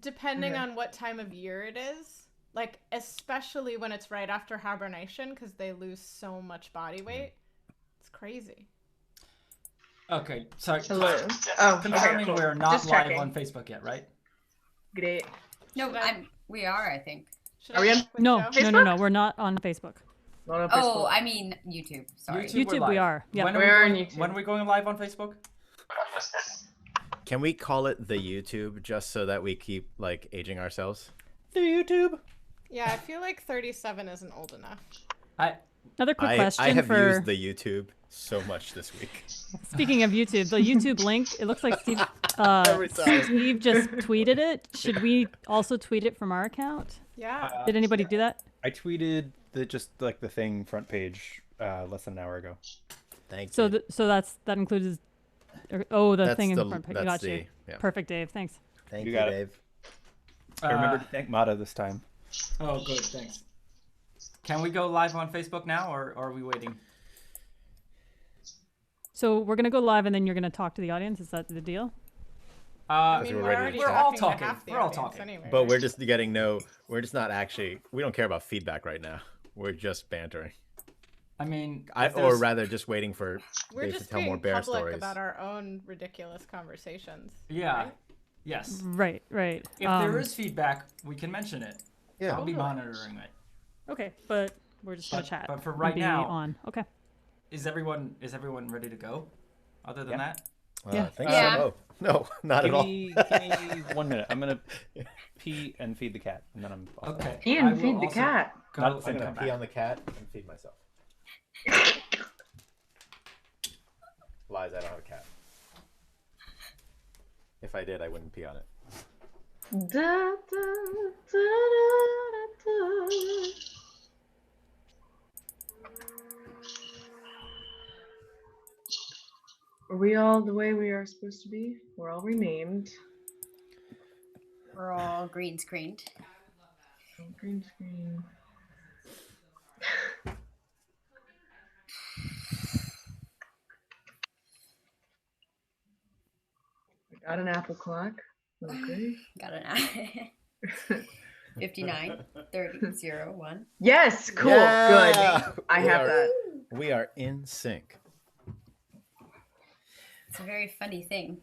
depending on what time of year it is. Like especially when it's right after hibernation, because they lose so much body weight. It's crazy. Okay, so Hello. Oh, confirming okay, cool. we're not Just live checking. on Facebook yet, right? Great. No, Should we are, I think. Should Are I we on click No, show? no. We're not on Facebook. Not on Oh, Facebook. I mean YouTube. Sorry. we're YouTube, we live. are. Yeah. When are We we are on going, YouTube. when are we going live on Facebook? Can we call it the YouTube just so that we keep like aging ourselves? The YouTube. Yeah, I feel like 37 isn't old enough. Another quick question I have for. used the YouTube so much this week. Speaking of YouTube, the YouTube link. It looks like Steve. Every time. Steve just tweeted it. Should we also tweet it from our account? Yeah. Did anybody do that? I tweeted the thing front page less than an hour ago. Thank So you. that includes. The That's thing in the- the front page. that's Got you. the- yeah. Perfect, Dave. Thanks. Thank You you, got it. Dave. I remember to thank Mata this time. Oh, good, thanks. Can we go live on Facebook now, or are we waiting? So we're gonna go live, and then you're gonna talk to the audience. Is that the deal? I Because mean, we're we're ready to already chat. We're all talking. To talking. half the We're all audience talking. Anyway, But right? we're just getting we're just not actually, we don't care about feedback right now. We're just bantering. I mean, if Or there's- rather just waiting for We're Dave to just tell being more bear public stories. about our own ridiculous conversations. yeah, right? yes. Right. If there is feedback, we can mention it. Yeah. I'll be monitoring it. Okay, but we're just gonna chat. but for and right be now- on. Okay. Is everyone ready to go? Other than Yeah. that, Yeah. I think Yeah. so. No, not at all. Give me 1 minute. I'm gonna pee and feed the cat, and then I'm off. okay. Ian, I will feed the also cat. Go Not at the and same come time. back. Pee on the cat and feed myself. Lies, I don't have a cat. If I did, I wouldn't pee on it. Da, da, da, da, da. Are we all the way we are supposed to be? We're all renamed. We're all green screened. Green screen. We got an Apple clock. Okay. Got an 59 30 0 1. Yes, cool, Yeah! good. I We have are- that. We are in sync. It's a very funny thing.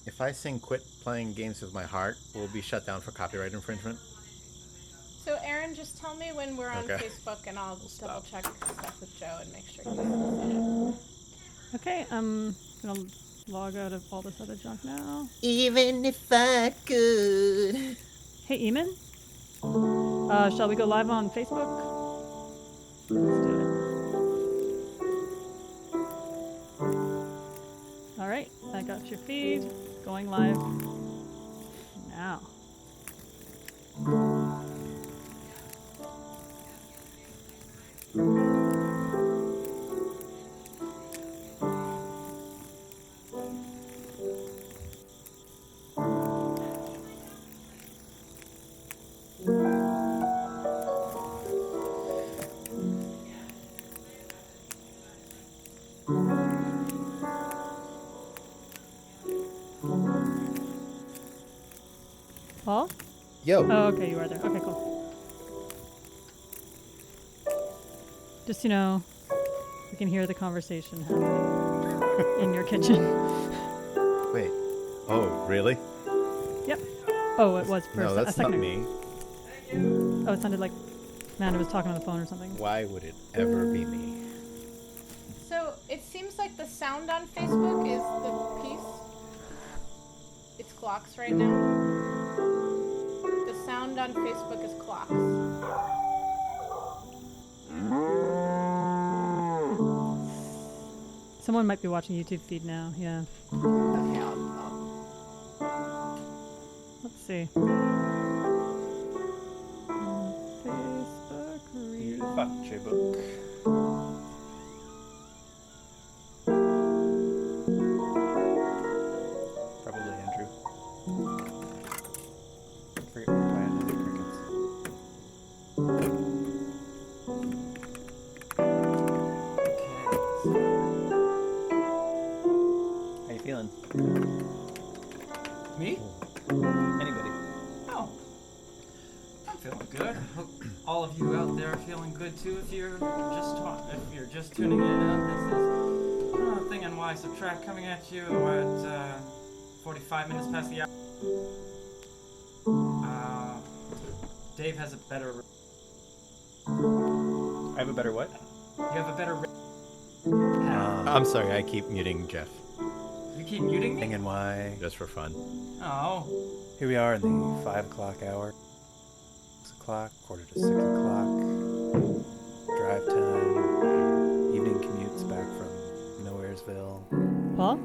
If I sing "Quit Playing Games with My Heart," we'll be shut down for copyright infringement. So, Erin, just tell me when we're on Okay. Facebook, and I'll double check stuff with Joe and make sure you. Okay. I'm gonna log out of all this other junk now. Even if I could. Hey, Eamon. Shall we go live on Facebook? Let's do it. All right, I got your feed. Going live now. Paul? Yo. Oh, okay, you are there. Okay, cool. Just, you can hear the conversation happening. in your kitchen. Wait. Oh, really? Yep. Oh, it was for No, a that's not second. me. Oh, it sounded like Amanda was talking on the phone or something. Why would it ever be me? So it seems like the sound on Facebook is the piece. It's clocks right now. The sound on Facebook is clocks. Someone might be watching YouTube feed now. Yeah. Okay, Let's see. Facebook read. Facce book. Probably Andrew. Forget what plan is it, crickets. How you feeling? Me? Anybody? Oh, I'm feeling good. Hope all of you out there are feeling good too. If you're just tuning in, this is Thing and Why Subtract coming at you at 45 minutes past the hour. Dave has a better. I have a better what? You have a better. I'm sorry, I keep muting Jeff. You keep muting me? Thing and Why. Just for fun. Oh. Here we are in the 5 o'clock hour. 6 o'clock, quarter to 6 o'clock. Drive time. Evening commutes back from Nowheresville. Paul,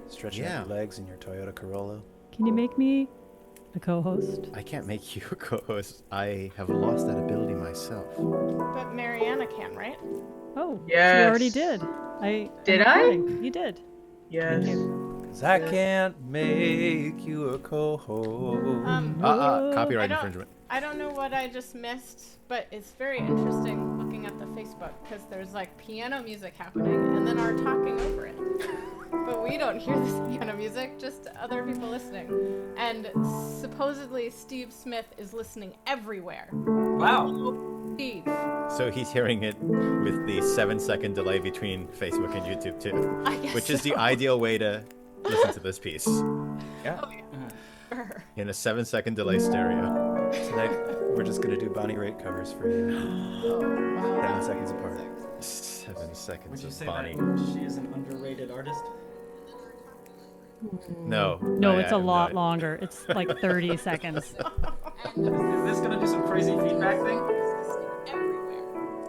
Stretching Yeah. out your legs in your Toyota Corolla. can you make me a co-host? I can't make you a co-host. I have lost that ability myself. But Marianna can, right? Oh, Yes. you already did. Did I'm I? recording. You did. Yes. Thank you. 'Cause I can't make you a co-host. Copyright I don't- infringement. I don't know what I just missed, but it's very interesting looking at the Facebook because there's like piano music happening and then our talking over it. But we don't hear this piano music, just other people listening. And supposedly Steve Smith is listening everywhere. Wow. Steve. So he's hearing it with the 7-second delay between Facebook and YouTube too, I guess which is the so. ideal way to listen to this piece Yeah. Sure. in a 7-second delay stereo. Tonight we're just gonna do Bonnie Raitt covers for you. Oh, wow. 7 seconds apart. 7 seconds Would you of say Bonnie. that she is an underrated artist? No. No, it's a lot long. longer. It's like 30 seconds. Is this gonna do some crazy feedback thing?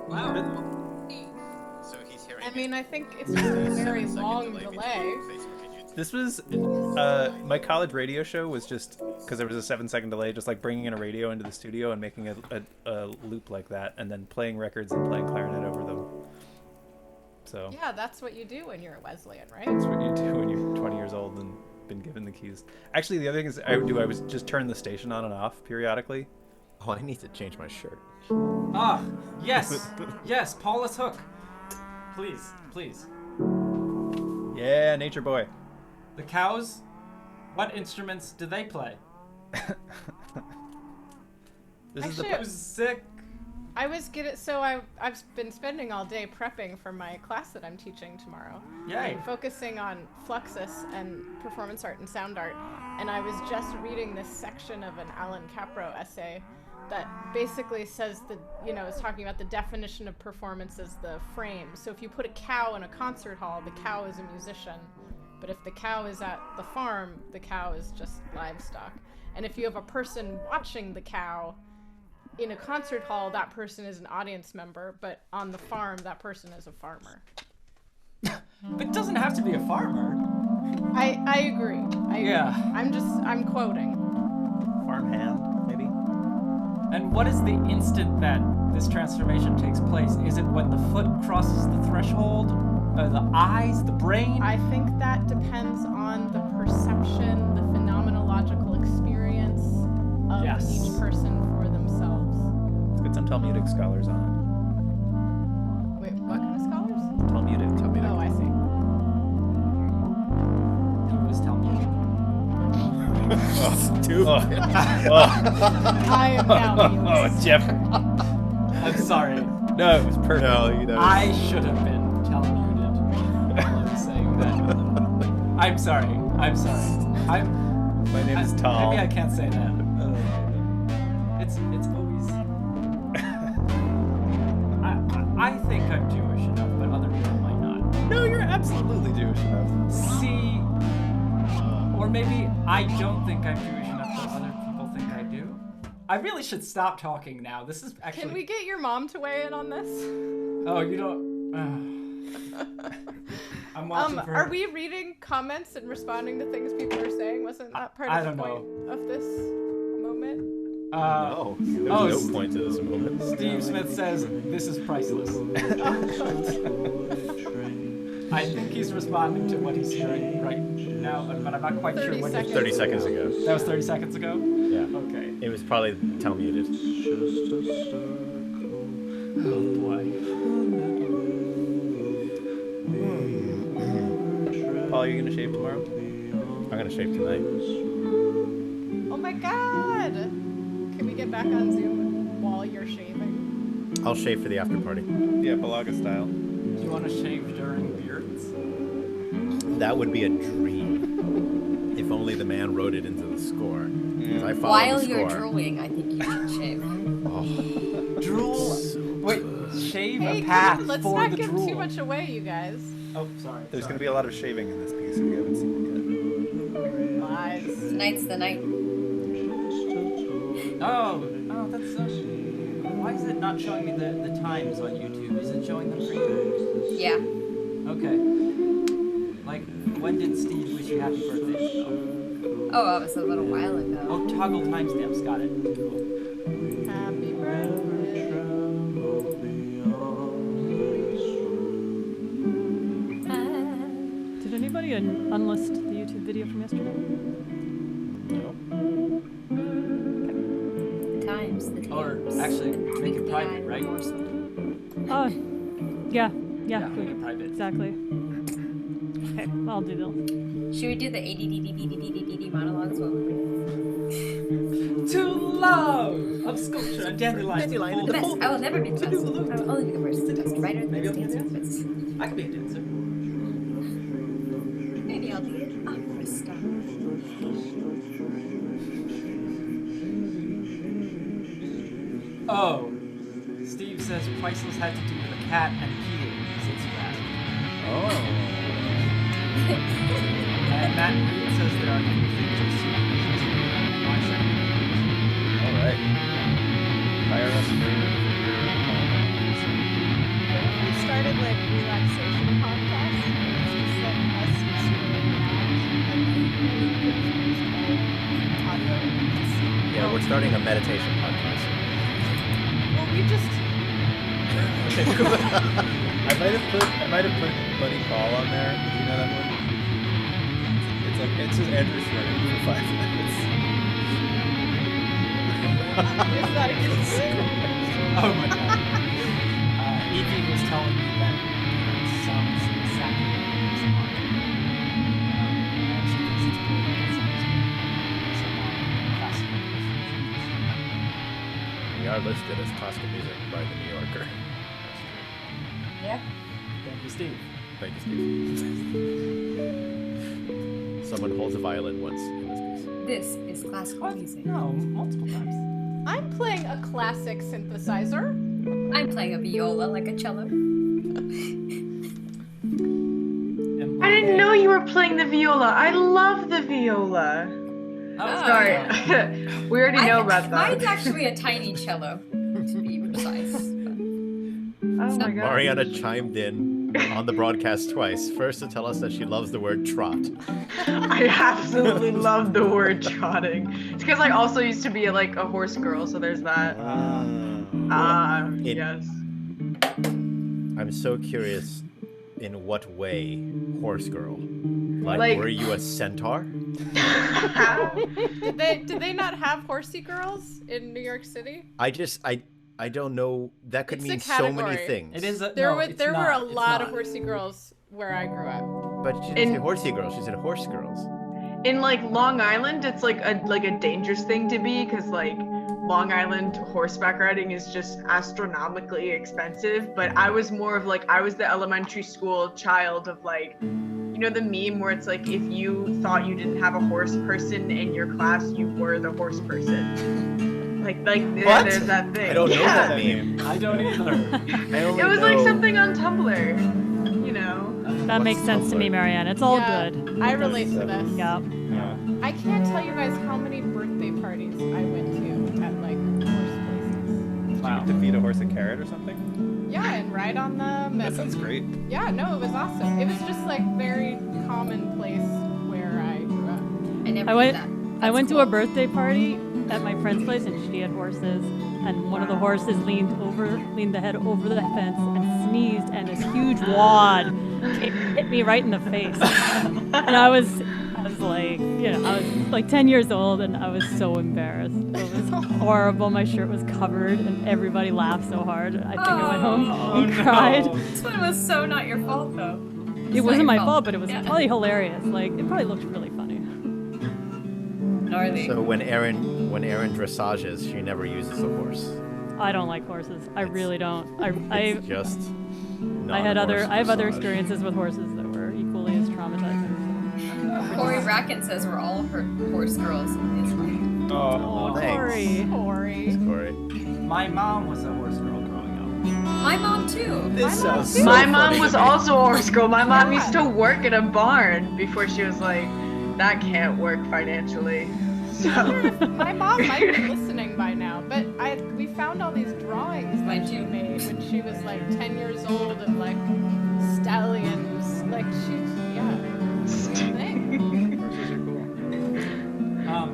Wow. So he's hearing I mean, I think it's just a very long delay. This was my college radio show was just because there was a 7-second delay, just like bringing in a radio into the studio and making a loop like that, and then playing records and playing clarinet over them. So Yeah, that's what you do when you're a Wesleyan, right? that's what you do when you're 20 years old and been given the keys. Actually, the other thing is I was just turn the station on and off periodically. Oh, I need to change my shirt. Ah, yes, yes, Paulus Hook. Please, please. Yeah, Nature Boy. The cows, what instruments do they play? This is Actually, the Who's sick? I was I've been spending all day prepping for my class that I'm teaching tomorrow. Yay. Focusing on Fluxus and performance art and sound art. And I was just reading this section of an Alan Capro essay that basically says that, is talking about the definition of performance as the frame. So if you put a cow in a concert hall, the cow is a musician. But if the cow is at the farm, the cow is just livestock. And if you have a person watching the cow in a concert hall, that person is an audience member, but on the farm, that person is a farmer. It doesn't have to be a farmer. I agree. Yeah. I'm quoting. farmhand, maybe. And what is the instant that this transformation takes place? Is it when the foot crosses the threshold? The eyes? The brain? I think that depends on the perception, the phenomenological experience of Yes. each person for themselves. Let's get some Talmudic scholars on Wait, what kind of scholars? it. Talmudic. Oh, I see. Who was telling you? I am now mute. Oh, Jeff. I'm sorry. No, it was perfect. No, I should have been Talmuded while I was saying that. I'm sorry. I'm My name is Tom. Maybe I can't say that. It's always. I think I'm Jewish enough, but other people might not. No, you're absolutely Jewish enough. See, or maybe I don't think I'm Jewish enough, but other people think I do. I really should stop talking now. This is actually. Can we get your mom to weigh in on this? Oh, you don't. I'm watching for her. Are we reading comments and responding to things people are saying? Wasn't that part of the point of this moment? No, there's no point to this moment. Steve Smith says, this is priceless. I think he's responding to what he's hearing right now, but I'm not quite sure what 30 seconds ago. That was 30 seconds ago? Yeah. Okay. It was probably muted. Oh boy. Paul, are you gonna shave tomorrow? I'm gonna shave tonight. Oh my god! Can we get back on Zoom while you're shaving? I'll shave for the after party. Yeah, Balaga style. Do you want to shave during beards? That would be a dream. If only the man wrote it into the score. I follow While the you're score. drooling, I think you should shave. Drool? Wait, shave Hey, a path let's for not the give drool. too much away, you guys. Oh, sorry. There's gonna be a lot of shaving in this piece if you haven't seen Lies. Tonight's the night. Oh, that's why is it not showing me the times on YouTube? Is it showing them for you? Yeah. Okay. Like, when did Steve wish you happy birthday? Oh, that was a little while ago. Oh, toggle timestamps, got it. Cool. Happy birthday. Did anybody unlist the YouTube video from yesterday? The times. Or actually, make it private, right? Oh, yeah, Make it private. exactly. Okay, I'll do those. Should we do the ADDDDDDD monologues while we're To love of sculpture and dandelions. the best? I will never be the best. I will only be the worst. The best writer, the Maybe best I'll be a dancer, the best. I could be a dancer. Maybe I'll be an opera star. Oh, Steve says Priceless had to do with a cat and peeing since you asked. Oh. And Matt Reed says there are new features to my second. All right. Hire us for your We started like relaxation podcasts. It's just like us screaming and audio. Yeah, we're starting a meditation podcast. Well, we just. I might have put Buddy Call on there. Did you know that one? It's like it's just Andrew Schroeder for 5 minutes. Is that a good Oh my god. Evie was telling me that it sounds exactly like ASMR. And she thinks it's good. It sounds somehow classical. We are listed as classical music by the New Yorker. Yeah. Thank you, Steve. Thank you, Steve. Someone holds a violin once in this piece. This is classical music. No, multiple times. I'm playing a classic synthesizer. I'm playing a viola like a cello. I didn't know you were playing the viola. I love the viola. Oh, Sorry. We already know about that. Mine's actually a tiny cello, to be precise. Oh my god. Marianna chimed in on the broadcast twice. First to tell us that she loves the word trot. I absolutely love the word trotting. It's because I also used to be like a horse girl, so there's that. Yes. I'm so curious in what way, horse girl? Like- Were you a centaur? Did they not have horsey girls in New York City? I don't know. That could It's a mean so many category. things. It is a, There no, were it's there not. were a It's lot of not. horsey girls where I grew up. But she didn't say horsey girls. She said horse girls. In like Long Island, it's like a dangerous thing to be because like Long Island horseback riding is just astronomically expensive. But I was more of like I was the elementary school child of like you know the meme where it's like if you thought you didn't have a horse person in your class, you were the horse person. Like What? there's that thing. I don't know Yeah. that meme. I don't either. I only It was like know- something on Tumblr, you know. That makes sense to me, Marianne. It's all Yeah, good. I relate to this. Yeah. Yeah. I can't tell you guys how many birthday parties I went to at like horse places. Wow. To feed a horse a carrot or something? Yeah, and ride on them. That And sounds great. yeah, no, it was awesome. It was just like very commonplace where I grew up. I never I did went. that. I That's went to cool. a birthday party at my friend's place, and she had horses. And one of the horses leaned the head over the fence, and sneezed, and this huge wad hit me right in the face. And I was like, I was like 10 years old, and I was so embarrassed. It was horrible. My shirt was covered, and everybody laughed so hard. I think I went home and cried. This one was so not your fault, though. It wasn't my fault, but it was Yeah. probably hilarious. Like, it probably looked really funny. Gnarly. So when Erin dressages, she never uses a horse. I don't like horses. I really don't. I Just. I have other dressage. experiences with horses that were equally as traumatizing. Corey Bracken says we're all horse girls in his room. Oh, Thanks. Corey. Corey. Corey. My mom was a horse girl growing My mom, too. This sounds so My mom funny was to me. also a horse girl. My mom Yeah. used to work at a barn before she was like, that can't work financially. So My mom might be listening by now, but we found all these drawings Mine that she too. made when she was like 10 years old of like stallions. Like she's thing. horses are cool.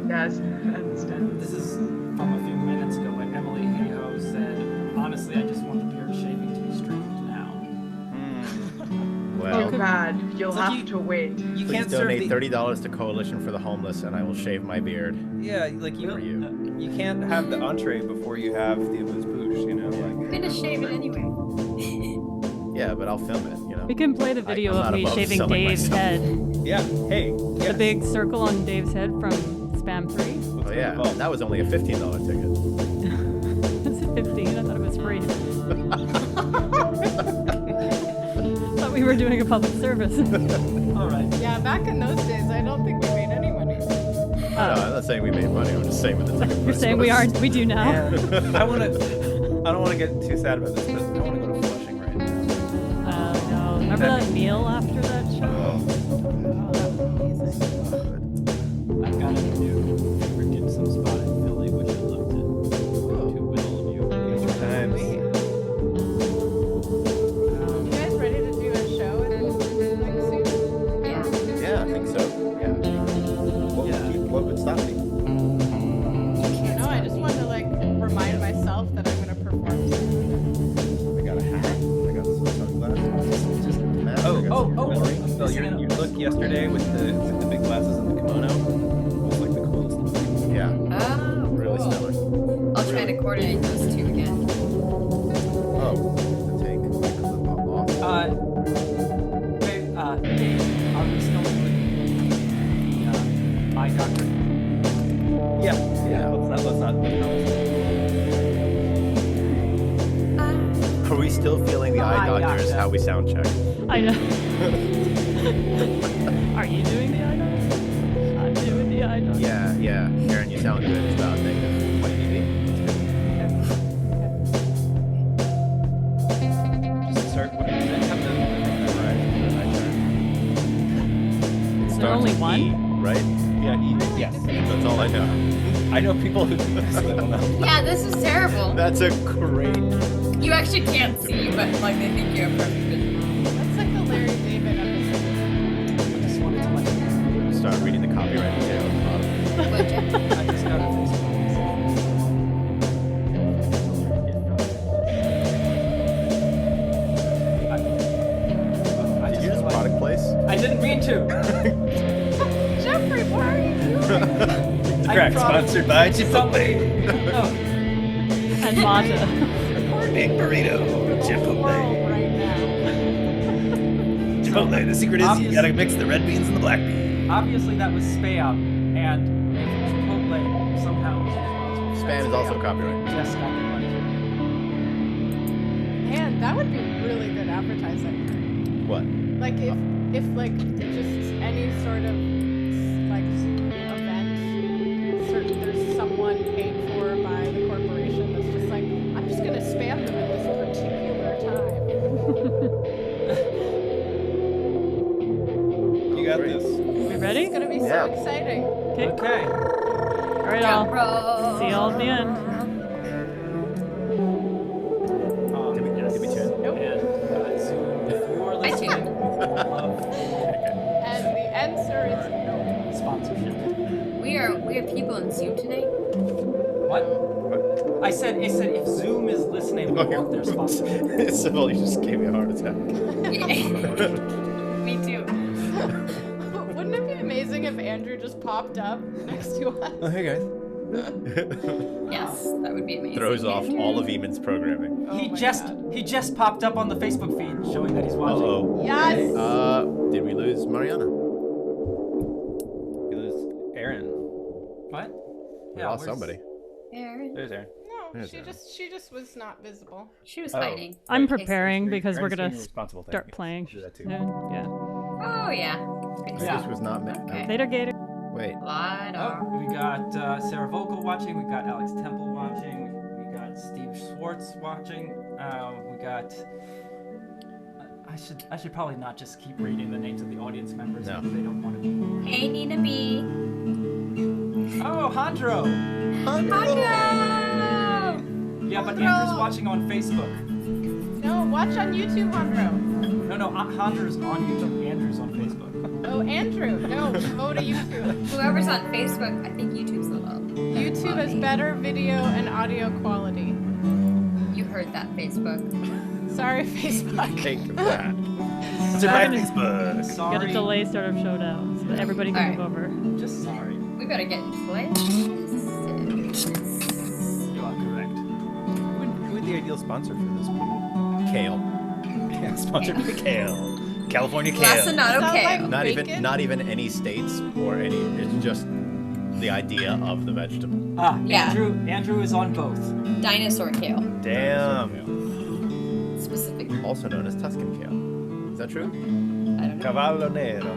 yes, I understand. This is from a few minutes ago, but Emily Hayhoe said, honestly, I just want the beard shaving to be straightened now. Oh Well, God, you'll It's like have you- to wait. You please can't serve donate the... $30 to Coalition for the Homeless, and I will shave my beard. Yeah, like For you. you can't have the entree before you have the amuse-bouche, you know? I'm Like, gonna shave it anyway. Yeah, but I'll film it, you know? We can play the video I'm of not me above shaving selling Dave's myself. head. yeah, hey, yes. The big circle on Dave's head from Spam 3. What's Oh, it yeah. called? That was only a $15 ticket. Was it 15? I thought it was free. Thought we were doing a public service. All right. Yeah, back in those days, I don't think we made any money. No, I'm not saying we made money. I'm just saying what the ticket You're price saying we was. aren't? We do now. Man, I don't want to get too sad about this, but I want to go to Flushing right now. No. Remember that meal after that show? Oh, that was amazing. I've got a new favorite dim sum spot in Philly, which I'd love to whittle of you. Future times. Sweet. You guys ready to do a show like soon? Yeah. Yeah, I think so. Yeah. What would stop me? No, I just wanted to like remind myself that I'm gonna perform soon. I got a hat. I got some sunglasses. Just a mask. I got some jewelry. Phil, your look yesterday with the big glasses and the kimono was like the coolest look. Yeah, Oh, really cool. stellar. I'll try to coordinate those two again. Oh, the take my clip off. Dave, are we still doing the eye doctor? Yeah. Let's not. Are we still feeling the eye Eye doctor is doctor. how we sound check? I know. Are you doing the eye doctor? I'm doing the eye doctor. Yeah. Erin, you sound good. It's about negative. What you Just start. What did I have the thing memorized? Is there only E, one? right? Yeah. Yes. That's all I know. I know people who do this. I don't know. Yeah, this is terrible. That's a great. You actually can't see, but like they think you have perfect vision. That's like the Larry David episode. I just wanted to let you know. Start reading the copyright detail at the bottom. Would you? I just got a Facebook Did you just product place? I didn't mean to. Jeffrey, what are you doing? Correct. Sponsored by Chipotle. And Mata. Big burrito. Chipotle. Right now. Chipotle. The secret is you gotta mix the red beans and the black beans. Obviously, that was Spam, and if Chipotle somehow was responsible for Spam is also copyright. Just got the money. Man, that would be really good advertising. What? Like if if like just any sort of like Zoom event, there's someone paid for by the corporation that's just like, I'm just gonna spam them at this particular time. You got this. We ready? It's gonna be so Yeah. exciting. Okay. All right, all. See y'all at the end. Did we tune? Nope. And Zoom, if you're listening, tuned. love And the answer is no. sponsorship. We have people in Zoom today. What? I said if Zoom is listening, we want their sponsorship. Isabel, you just gave me a heart attack. Me too. Wouldn't it be amazing if Andrew just popped up next to us? Oh, hey guys. Yes, that would be amazing. Throws off all of Eamonn's programming. Oh he my just popped up on the Facebook feed showing that he's watching. Uh-oh. Yes! Did we lose Marianna? You lose Erin. What? We lost where's- somebody. Erin. There's Erin. No, There's she Erin. just was not visible. She was Oh. hiding. I'm In case- preparing because we're Erin's gonna being responsible, thank start you. playing Do that too. soon. Yeah. Oh yeah. Good I stuff. just was not meant. Okay. Later, Gator. Wait. Lidar. Oh, we got Sarah Vogel watching. We got Alex Temple watching. We got Steve Schwartz watching. We got. I should probably not just keep reading the names of the audience members No. if they don't want to be. Hey, Nina B. Oh, Handro. Hello. Yeah, but Andrew's watching on Facebook. No, watch on YouTube, Andrew. No, Handro's on YouTube. Andrew's on Facebook. Oh, Andrew. No, go to YouTube. Whoever's on Facebook, I think YouTube's a little. YouTube has better video and audio quality. You heard that, Facebook. Sorry, Facebook. Take that. It's right, Facebook. Sorry. Get a delay sort of showdown so that everybody can move over. Just sorry. We better get places. You are correct. Who would the ideal sponsor for this be? Kale. Yeah, sponsored by Kale. California Kale. That's not Sounds okay. like bacon. Not even any states or any. It's just the idea of the vegetable. Ah, Yeah. Andrew is on both. Dinosaur kale, Damn. specifically. Also known as Tuscan kale. Is that true? I don't know. Cavallo Nero.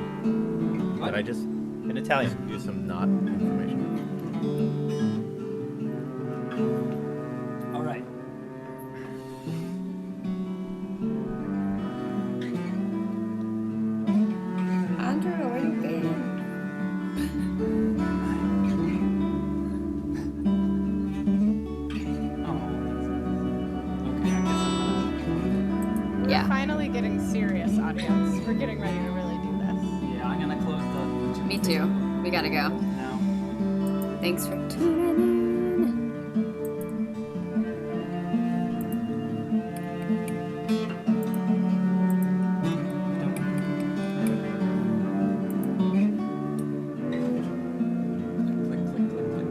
Did I just In Italian. use some not information? All right. Andrew, where you been? We're Yeah. finally getting serious, audience. We're getting ready to really do this. Yeah, I'm gonna close the YouTube Me too. We gotta go. now. Thanks for tuning in. Click, click, click, click.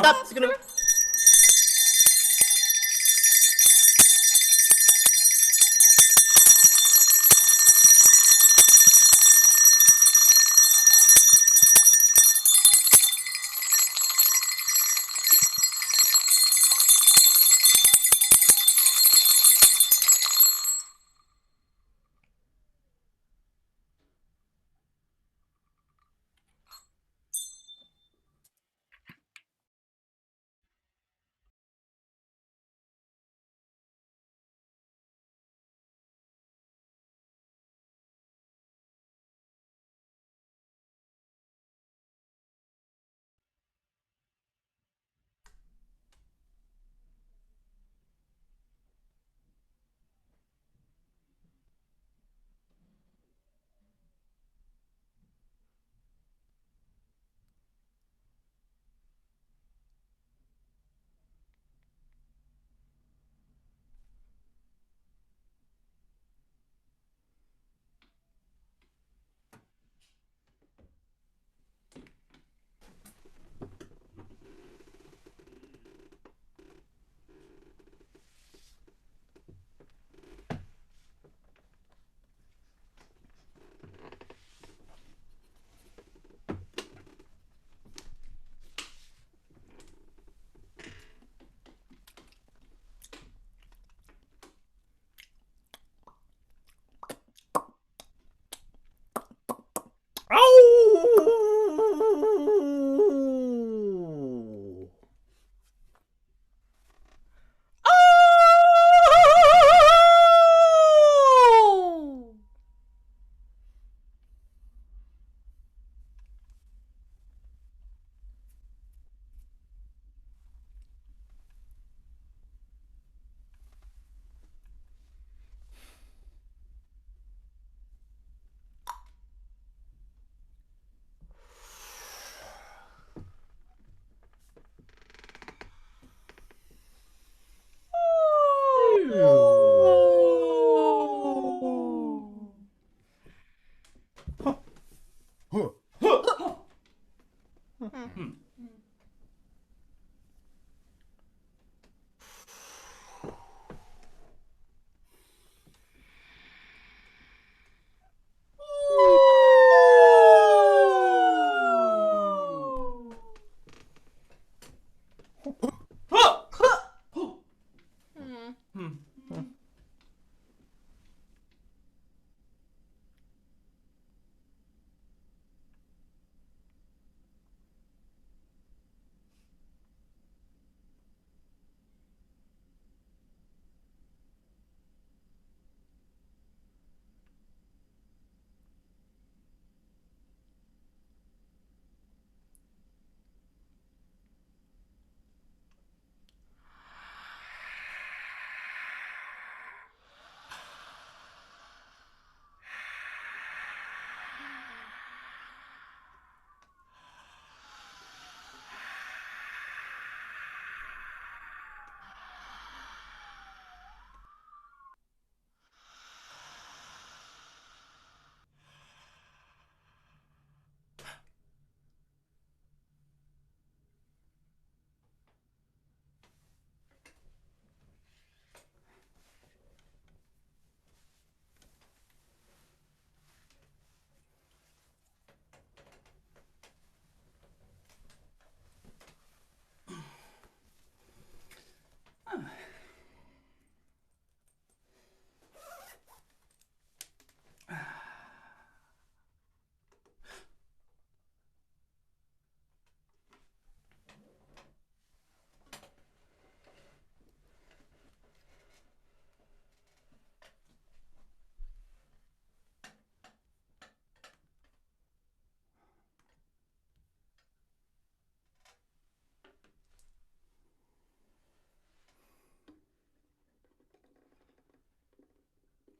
Stop.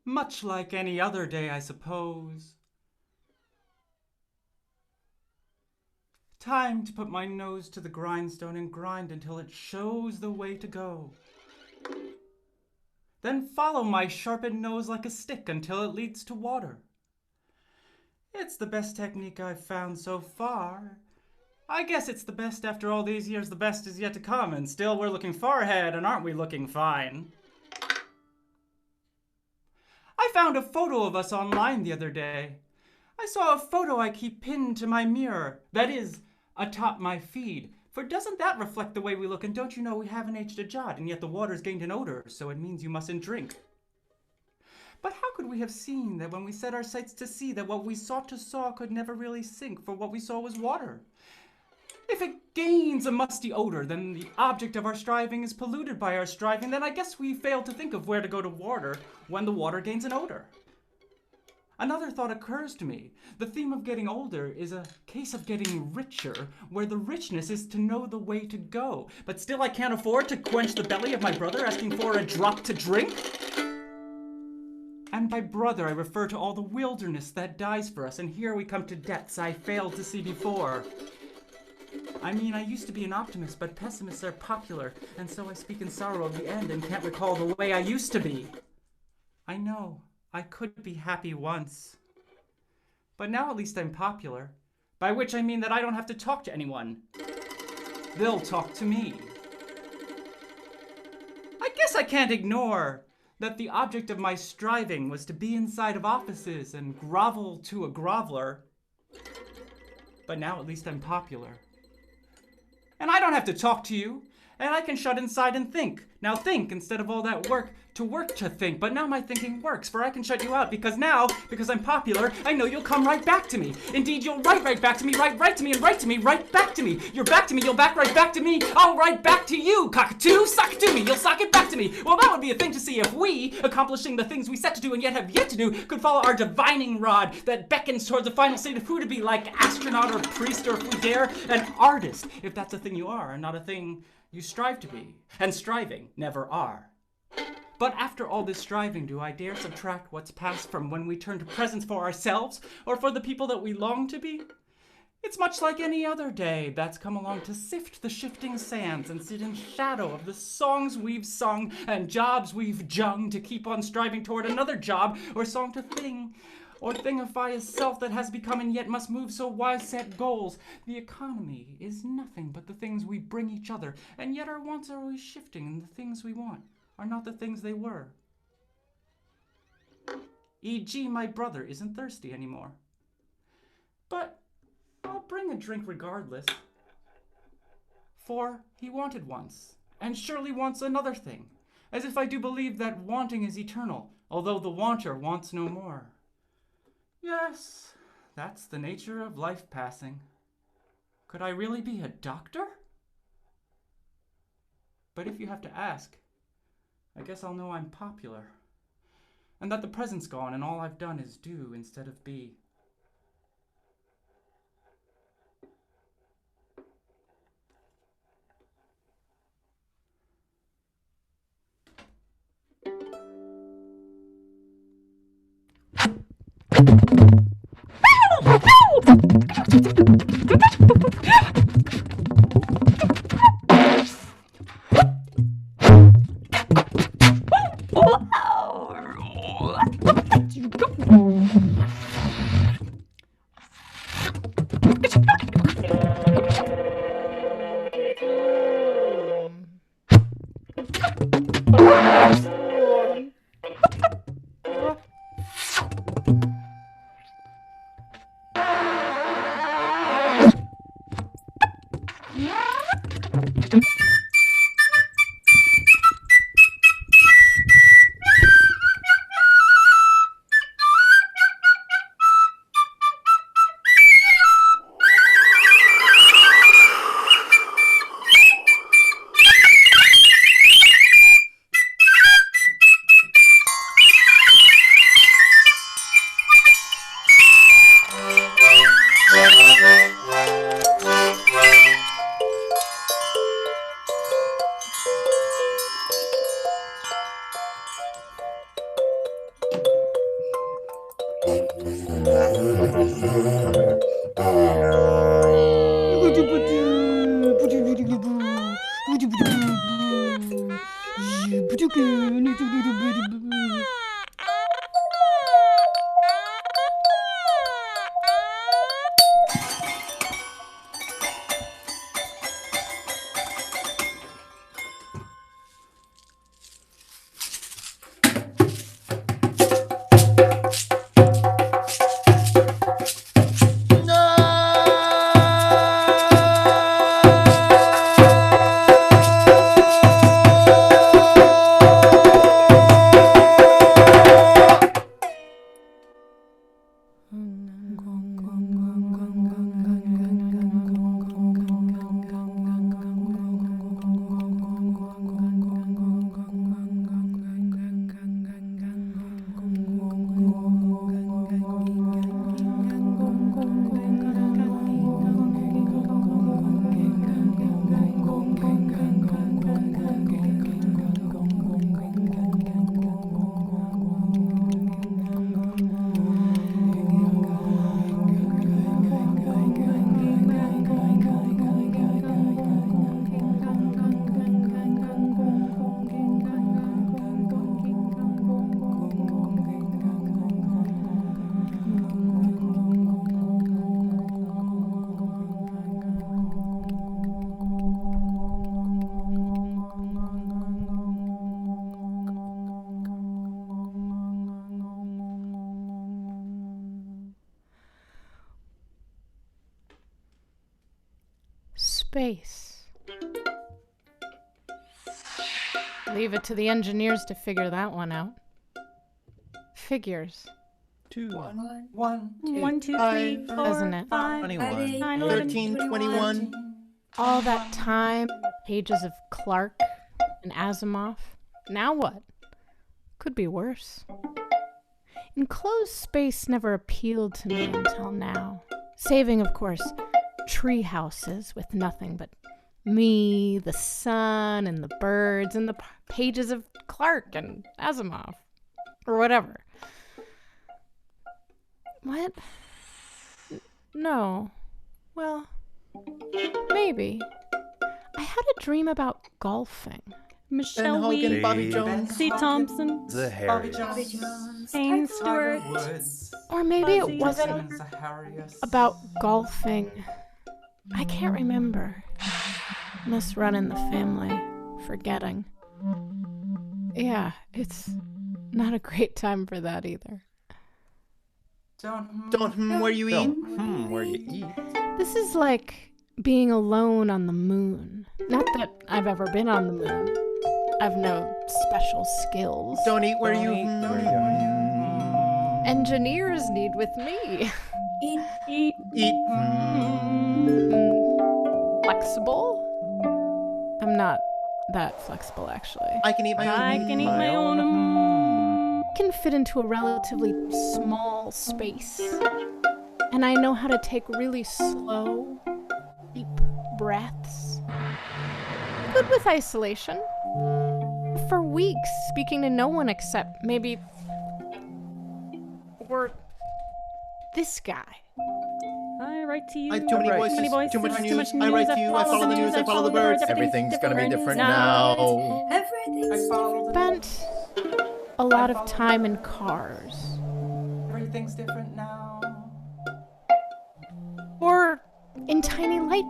Much like any other day, I suppose. Time to put my nose to the grindstone and grind until it shows the way to go. Then follow my sharpened nose like a stick until it leads to water. It's the best technique I've found so far. I guess it's the best after all these years. The best is yet to come, and still we're looking far ahead, and aren't we looking fine? I found a photo of us online the other day. I saw a photo I keep pinned to my mirror. That is, atop my feed. For doesn't that reflect the way we look? And don't you know we haven't aged a jot, and yet the water's gained an odor, so it means you mustn't drink. But how could we have seen that when we set our sights to see that what we sought to saw could never really sink, for what we saw was water? If it gains a musty odor, then the object of our striving is polluted by our striving, then I guess we failed to think of where to go to water when the water gains an odor. Another thought occurs to me. The theme of getting older is a case of getting richer, where the richness is to know the way to go. But still I can't afford to quench the belly of my brother asking for a drop to drink. And by brother I refer to all the wilderness that dies for us, and here we come to depths I failed to see before. I mean, I used to be an optimist, but pessimists are popular, and so I speak in sorrow of the end and can't recall the way I used to be. I know. I could be happy once. But now at least I'm popular, by which I mean that I don't have to talk to anyone. They'll talk to me. I guess I can't ignore that the object of my striving was to be inside of offices and grovel to a groveler. But now at least I'm popular. And I don't have to talk to you, and I can shut inside and think. Now think instead of all that work to think. But now my thinking works, for I can shut you out, because I'm popular, I know you'll come right back to me. Indeed, you'll write right back to me, write to me, and write to me, right back to me. You're back to me, you'll back right back to me. I'll write back to you. Cockatoo, sock it to me, you'll sock it back to me. Well, that would be a thing to see if we, accomplishing the things we set to do and yet have yet to do, could follow our divining rod that beckons towards the final state of who to be, like astronaut or priest, or if we dare, an artist, if that's a thing you are, and not a thing you strive to be, and striving never are. But after all this striving, do I dare subtract what's past from when we turn to presents for ourselves, or for the people that we long to be? It's much like any other day that's come along to sift the shifting sands and sit in shadow of the songs we've sung and jobs we've jung to keep on striving toward another job or song to thing, or thingify a self that has become and yet must move so wise set goals. The economy is nothing but the things we bring each other, and yet our wants are always shifting, and the things we want are not the things they were. E.g., my brother isn't thirsty anymore. But I'll bring a drink regardless, for he wanted once, and surely wants another thing, as if I do believe that wanting is eternal, although the wanter wants no more. Yes, that's the nature of life passing. Could I really be a doctor? But if you have to ask, I guess I'll know I'm popular, and that the present's gone and all I've done is do instead of be. Space. Leave it to the engineers to figure that one out. Figures. 2, 1, 1, 2, 3, 4, Isn't it? 5, 21, 9, 11. 13, 21. All that time, pages of Clark and Asimov. Now what? Could be worse. Enclosed space never appealed to me until now. Saving, of course, tree houses with nothing but me, the sun, and the birds, and the pages of Clark and Asimov. Or whatever. What? No. Well, maybe. I had a dream about golfing. Michelle Ben Hogan, Wee, Bobby Jones. C. Thompson, The Bobby Harry. Jones, Haynes Stewart. Woods, Or maybe it Fuzzy. wasn't Zacharias. about golfing. I can't remember. Must run in the family. Forgetting. Yeah, it's not a great time for that either. Don't where you eat. Where you eat. This is like being alone on the moon. Not that I've ever been on the moon. I've no special skills. Don't eat where you. Engineers need with me. Eat. Eat. Flexible? I'm not that flexible, actually. I can eat my own. I can eat my own. Can fit into a relatively small space. And I know how to take really slow, deep breaths. Good with isolation. For weeks, speaking to no one except maybe... or this guy. I write to you. I have too many voices. Too many voices. Too much Too news. much I write news. to you. I follow the news. I follow the birds. Everything's gonna be different now. Everything's different. Spent a lot of time in cars. Everything's different now. Or in tiny light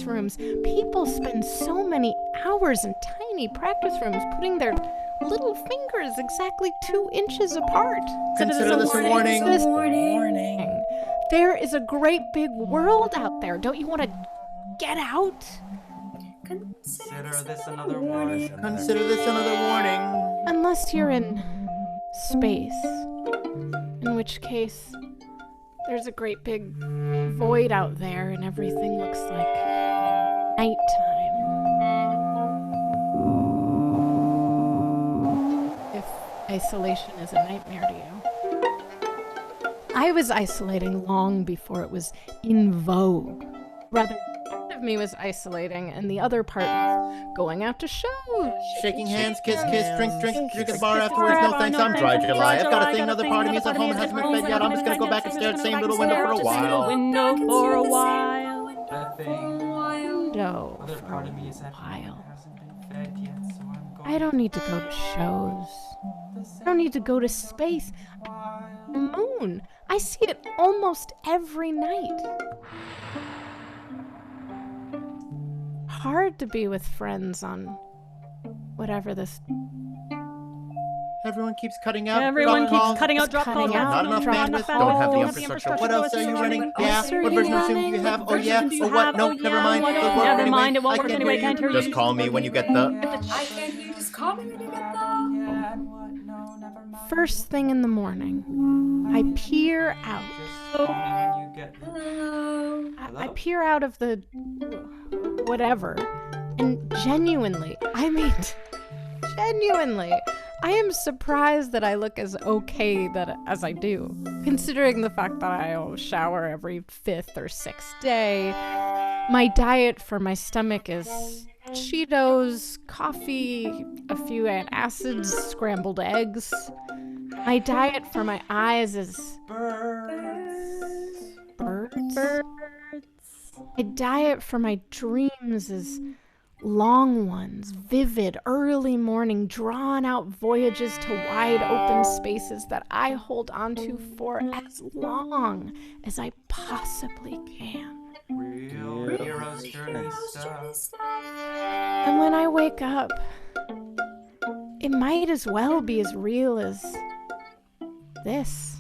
rooms. People spend so many hours in tiny practice rooms putting their little fingers exactly 2 inches apart. Consider this a warning. This warning. There is a great big world out there. Don't you want to get out? Consider this another warning. Consider this another warning. Unless you're in space. In which case, there's a great big void out there and everything looks like nighttime. If isolation is a nightmare to you. I was isolating long before it was in vogue. Rather, of me was isolating, and the other part was going out to shows. Shaking hands, kiss, drink at the bar afterwards. No thanks, I'm dry July. I've got a thing, another part of me is at home and hasn't been fed yet. I'm just gonna go back and stare at the same little window for a while. Window for a while. That thing. Window Other for part a of me is at home while. and hasn't been fed yet, so I'm going. I don't need to go to shows. I don't need to go to space. The moon. I see it almost every night. Hard to be with friends on whatever this. Everyone keeps cutting out. Everyone drop keeps calls. cutting out drop Cutting calls. out. Not enough Drop bandwidth. enough Don't have the bandwidth. infrastructure. What else are you running? What Yeah. else are What you version of Zoom do running? you have? What Oh yeah. version do you Oh what? have? No, Oh, never yeah. mind. What? It won't work Never anyway. mind, it won't I work can't anyway. hear Can't you. hear you. Just call me when you get the. I can't hear you. Just call me when you get the. Yeah, and what? No, never mind. First thing in the morning, I peer out. Just call me when you get. Hello. I peer out of the whatever, and genuinely, I am surprised that I look as okay as I do, considering the fact that I shower every 5th or 6th day. My diet for my stomach is Cheetos, coffee, a few antacids, scrambled eggs. My diet for my eyes is birds. My diet for my dreams is long ones, vivid, early morning, drawn out voyages to wide open spaces that I hold onto for as long as I possibly can. Real heroes journey stuff. And when I wake up, it might as well be as real as this.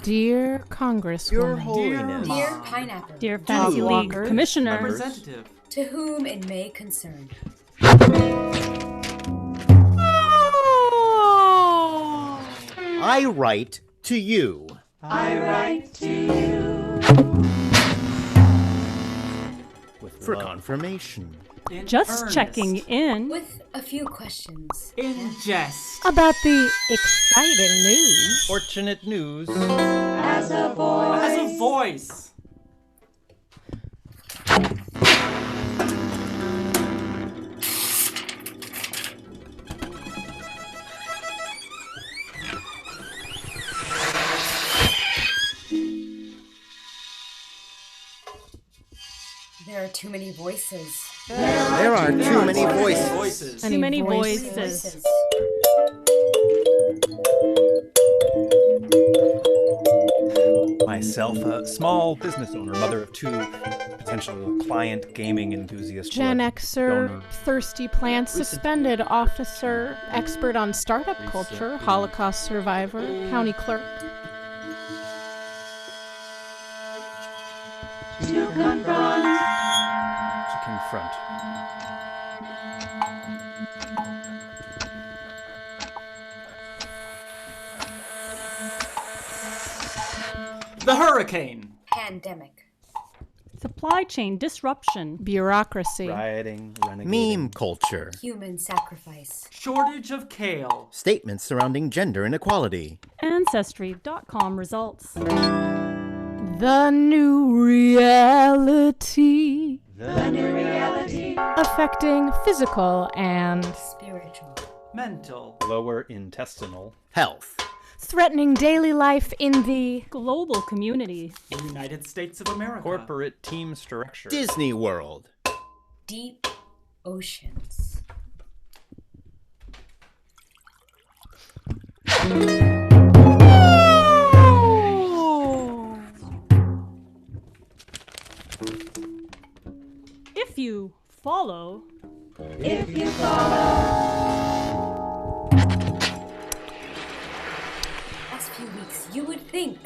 Dear Congresswoman. Your Holiness. Dear Pineapple. Dear Fantasy League Walkers. Commissioner. Representative. To whom it may concern. I write to you. I write to you. For confirmation. In Just earnest. checking in. With a few questions. In jest. About the exciting news. Fortunate news. As a voice. As a voice. There are too many voices. There are too many voices. Too many voices. Myself, a small business owner, mother of 2 potential client gaming enthusiasts. Gen Xer, thirsty plant, suspended officer, expert on startup culture, Holocaust survivor, county clerk. To confront. To confront. The hurricane. Pandemic. Supply chain disruption. Bureaucracy. Rioting, renegading. Meme culture. Human sacrifice. Shortage of kale. Statements surrounding gender inequality. Ancestry.com results. The new reality. The new reality. Affecting physical and Spiritual. Mental. Lower intestinal. Health. threatening daily life in the global community. United States of America. Corporate team structure. Disney World. Deep oceans. If you follow. If you follow. Last few weeks, you would think.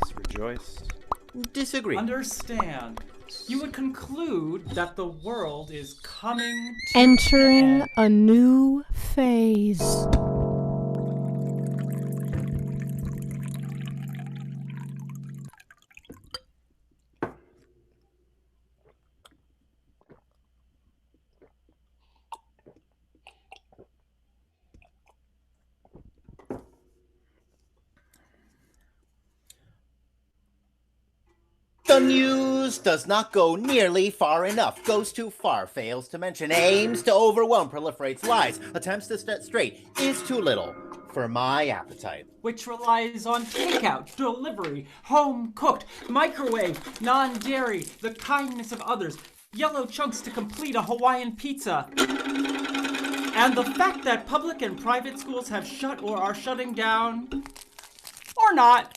Let's rejoice. Disagree. Understand. You would conclude that the world is coming to entering a new phase. The news does not go nearly far enough, goes too far, fails to mention, aims to overwhelm, proliferates lies, attempts to set straight, is too little for my appetite. which relies on takeout, delivery, home cooked, microwave, non-dairy, the kindness of others, yellow chunks to complete a Hawaiian pizza. And the fact that public and private schools have shut or are shutting down, or not.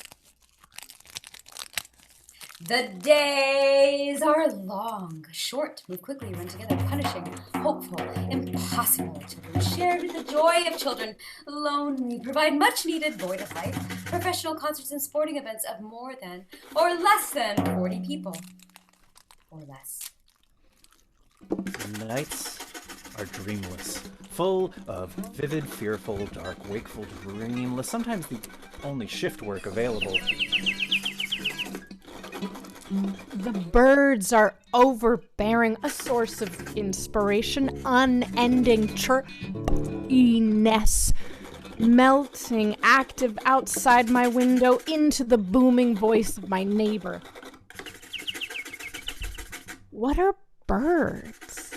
The days are long, short, move quickly, run together, punishing, hopeful, impossible. Children shared with the joy of children, lonely, provide much needed void of life, professional concerts and sporting events of more than or less than 40 people. Or less. The nights are dreamless, full of vivid, fearful, dark, wakeful, dreamless, sometimes the only shift work available. The birds are overbearing, a source of inspiration, unending chirpiness, melting, active outside my window into the booming voice of my neighbor. What are birds?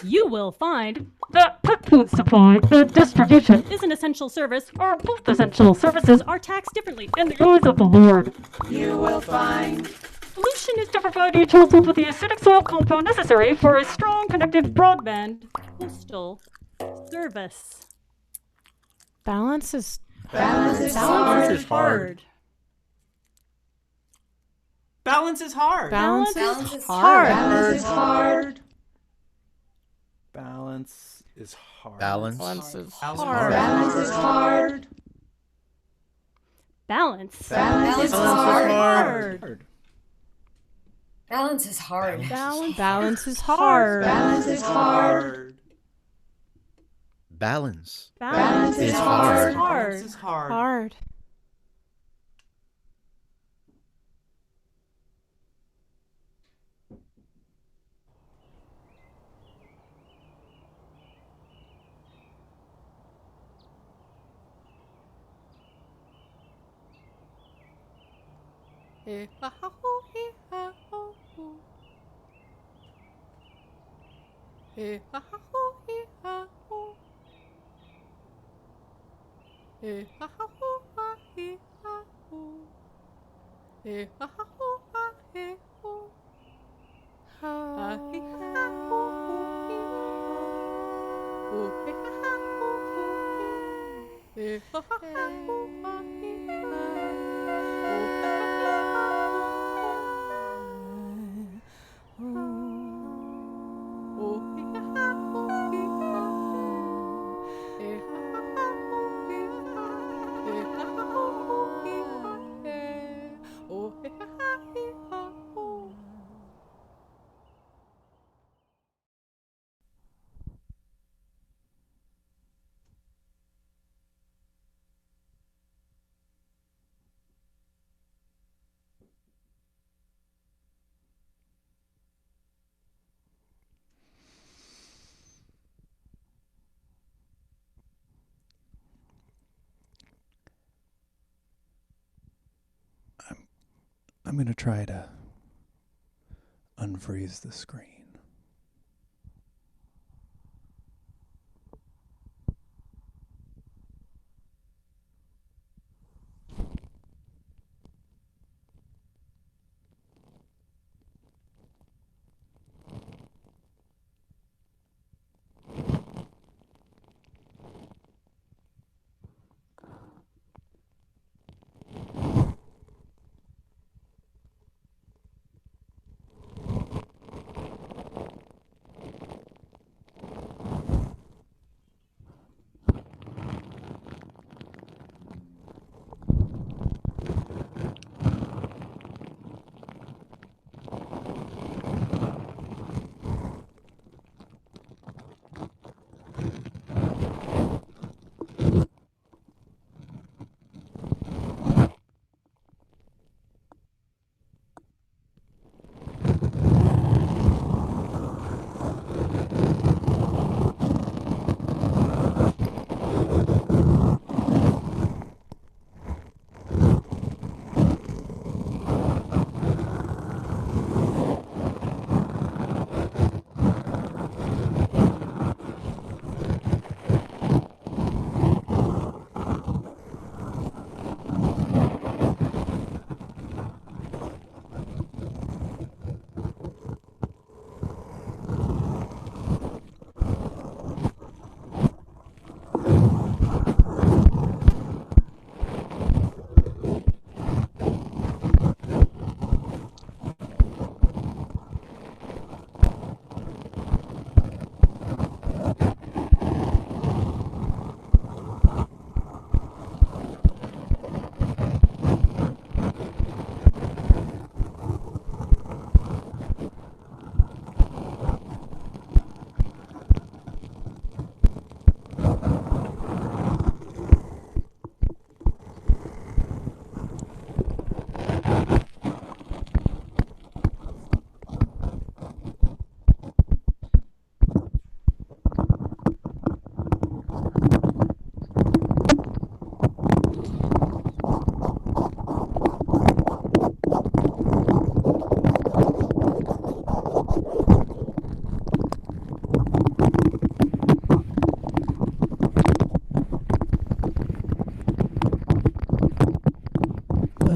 You will find that pet food supply and distribution is an essential service, or both essential services are taxed differently in the eyes of the Lord. You will find. Solution is to provide each household with the acidic soil compound necessary for a strong, connected broadband postal service. Balance is Balance is Balance hard. is hard. Balance is hard. balance Balance is is hard. Balance is hard. Balance is hard. Balance. Balance is Balance is hard. Balance is hard. Balance. Balance is hard. Hard. Balance is hard. Balance is hard. Balance is hard. Balance. Balance is hard. Balance is hard. Hard. I'm going to try to unfreeze the screen.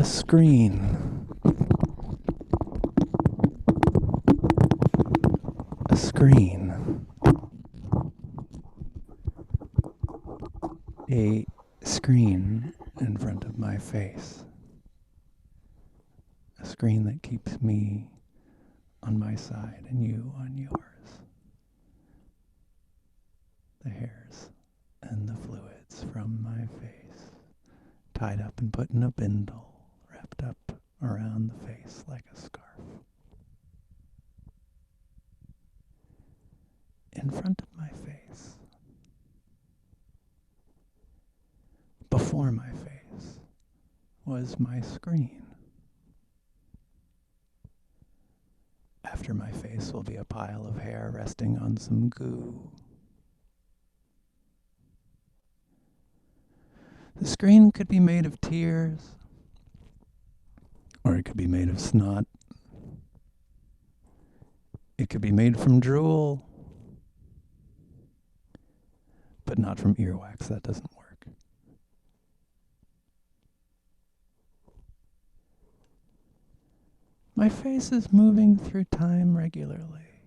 Screen. A screen. A screen in front of my face. A screen that keeps me on my side and you on yours. The hairs and the fluids from my face tied up and put in a bindle, wrapped up around the face like a scarf. In front of my face, before my face, was my screen. After my face will be a pile of hair resting on some goo. The screen could be made of tears, or it could be made of snot. It could be made from drool, but not from earwax. That doesn't work. My face is moving through time regularly.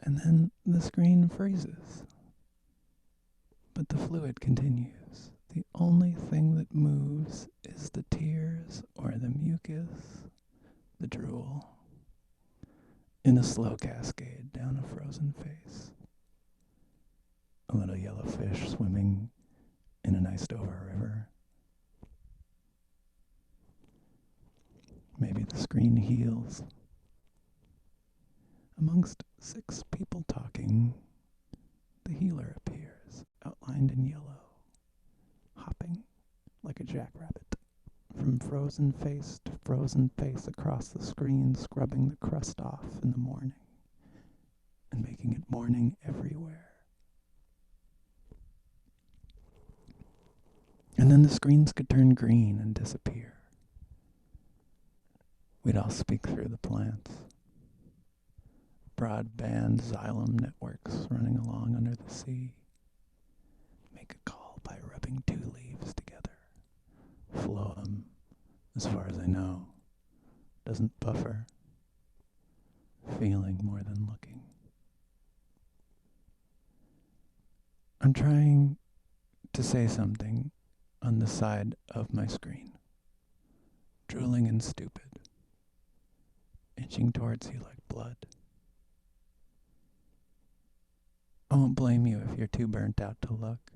And then the screen freezes. But the fluid continues. The only thing that moves is the tears or the mucus, the drool, in a slow cascade down a frozen face. A little yellow fish swimming in an iced-over river. Maybe the screen heals. Amongst 6 people talking, the healer appears, outlined in yellow, hopping like a jackrabbit, from frozen face to frozen face across the screen, scrubbing the crust off in the morning, and making it morning everywhere. And then the screens could turn green and disappear. We'd all speak through the plants. Broadband xylem networks running along under the sea. Make a call by rubbing 2 leaves together. Phloem, as far as I know, doesn't buffer. Feeling more than looking. I'm trying to say something on the side of my screen. Drooling and stupid. Inching towards you like blood. I won't blame you if you're too burnt out to look.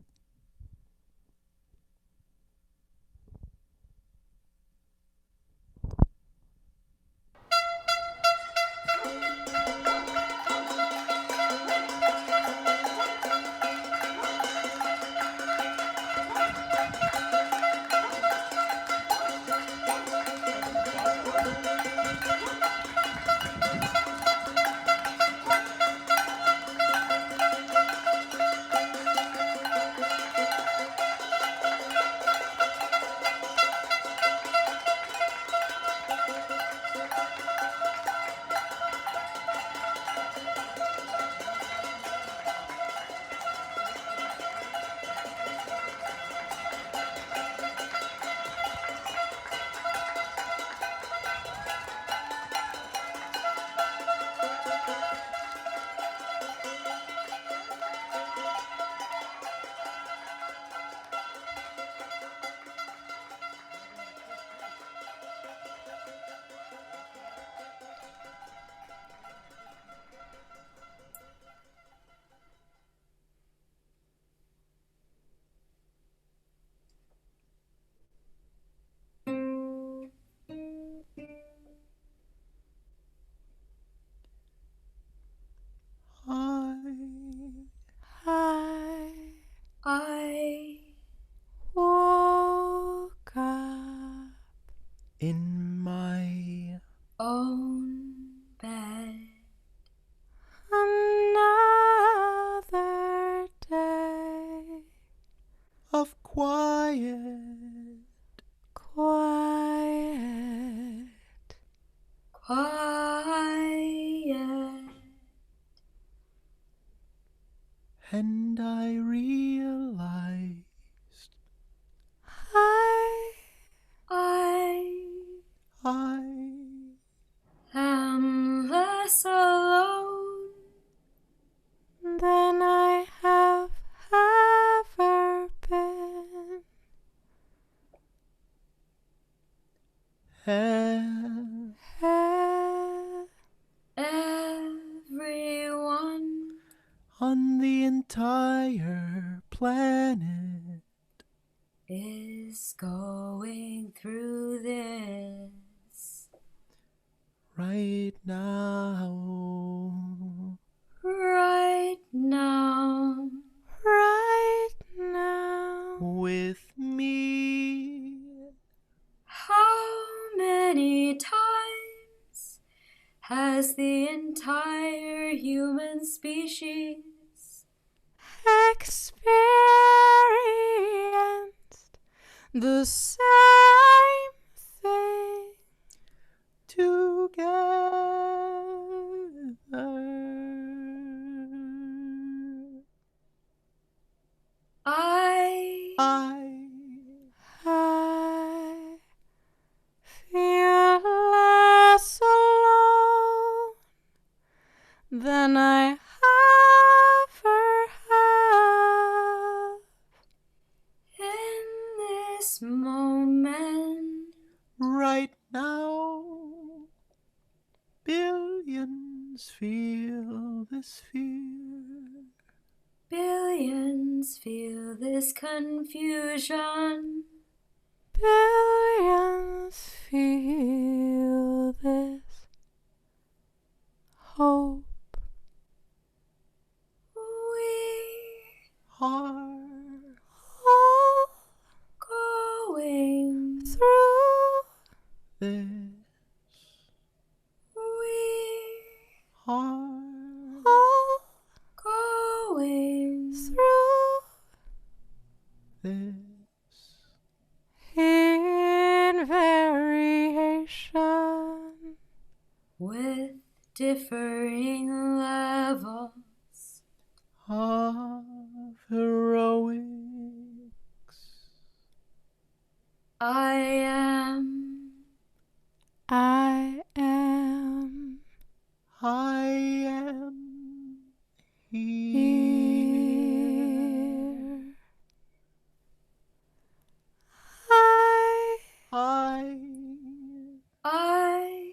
I woke up in my own bed. another day of quiet, quiet. Quiet. and I realized I am less alone than I have ever been. everyone on the entire planet is going through this right now. right now. Right now. With me. How many times has the entire human species Experienced the same thing together? I feel less alone than I feel this fear. Billions feel this confusion. Billions feel this hope. We Are all going Through this We are all going through this in variation. with differing levels. of heroics. I am I am I am here. I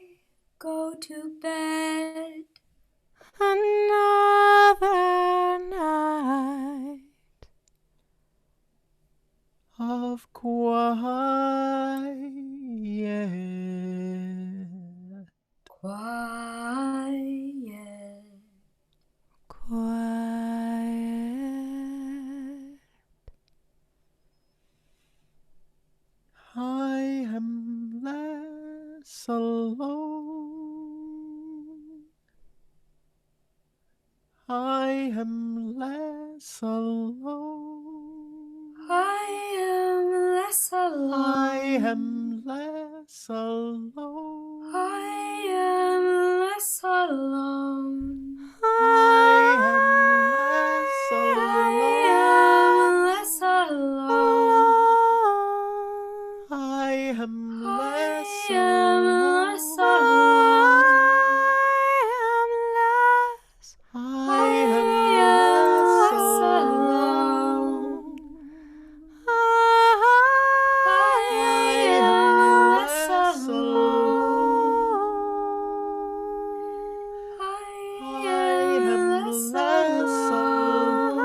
go to bed. Another night of quiet. Quiet. quiet. I am less alone. I am less alone. I am less alone. I am less alone. I am less alone. I am less alone. I am less I am less alone. alone. I am less alone. I am less alone.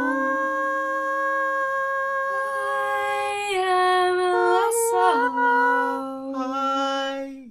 I am less alone. I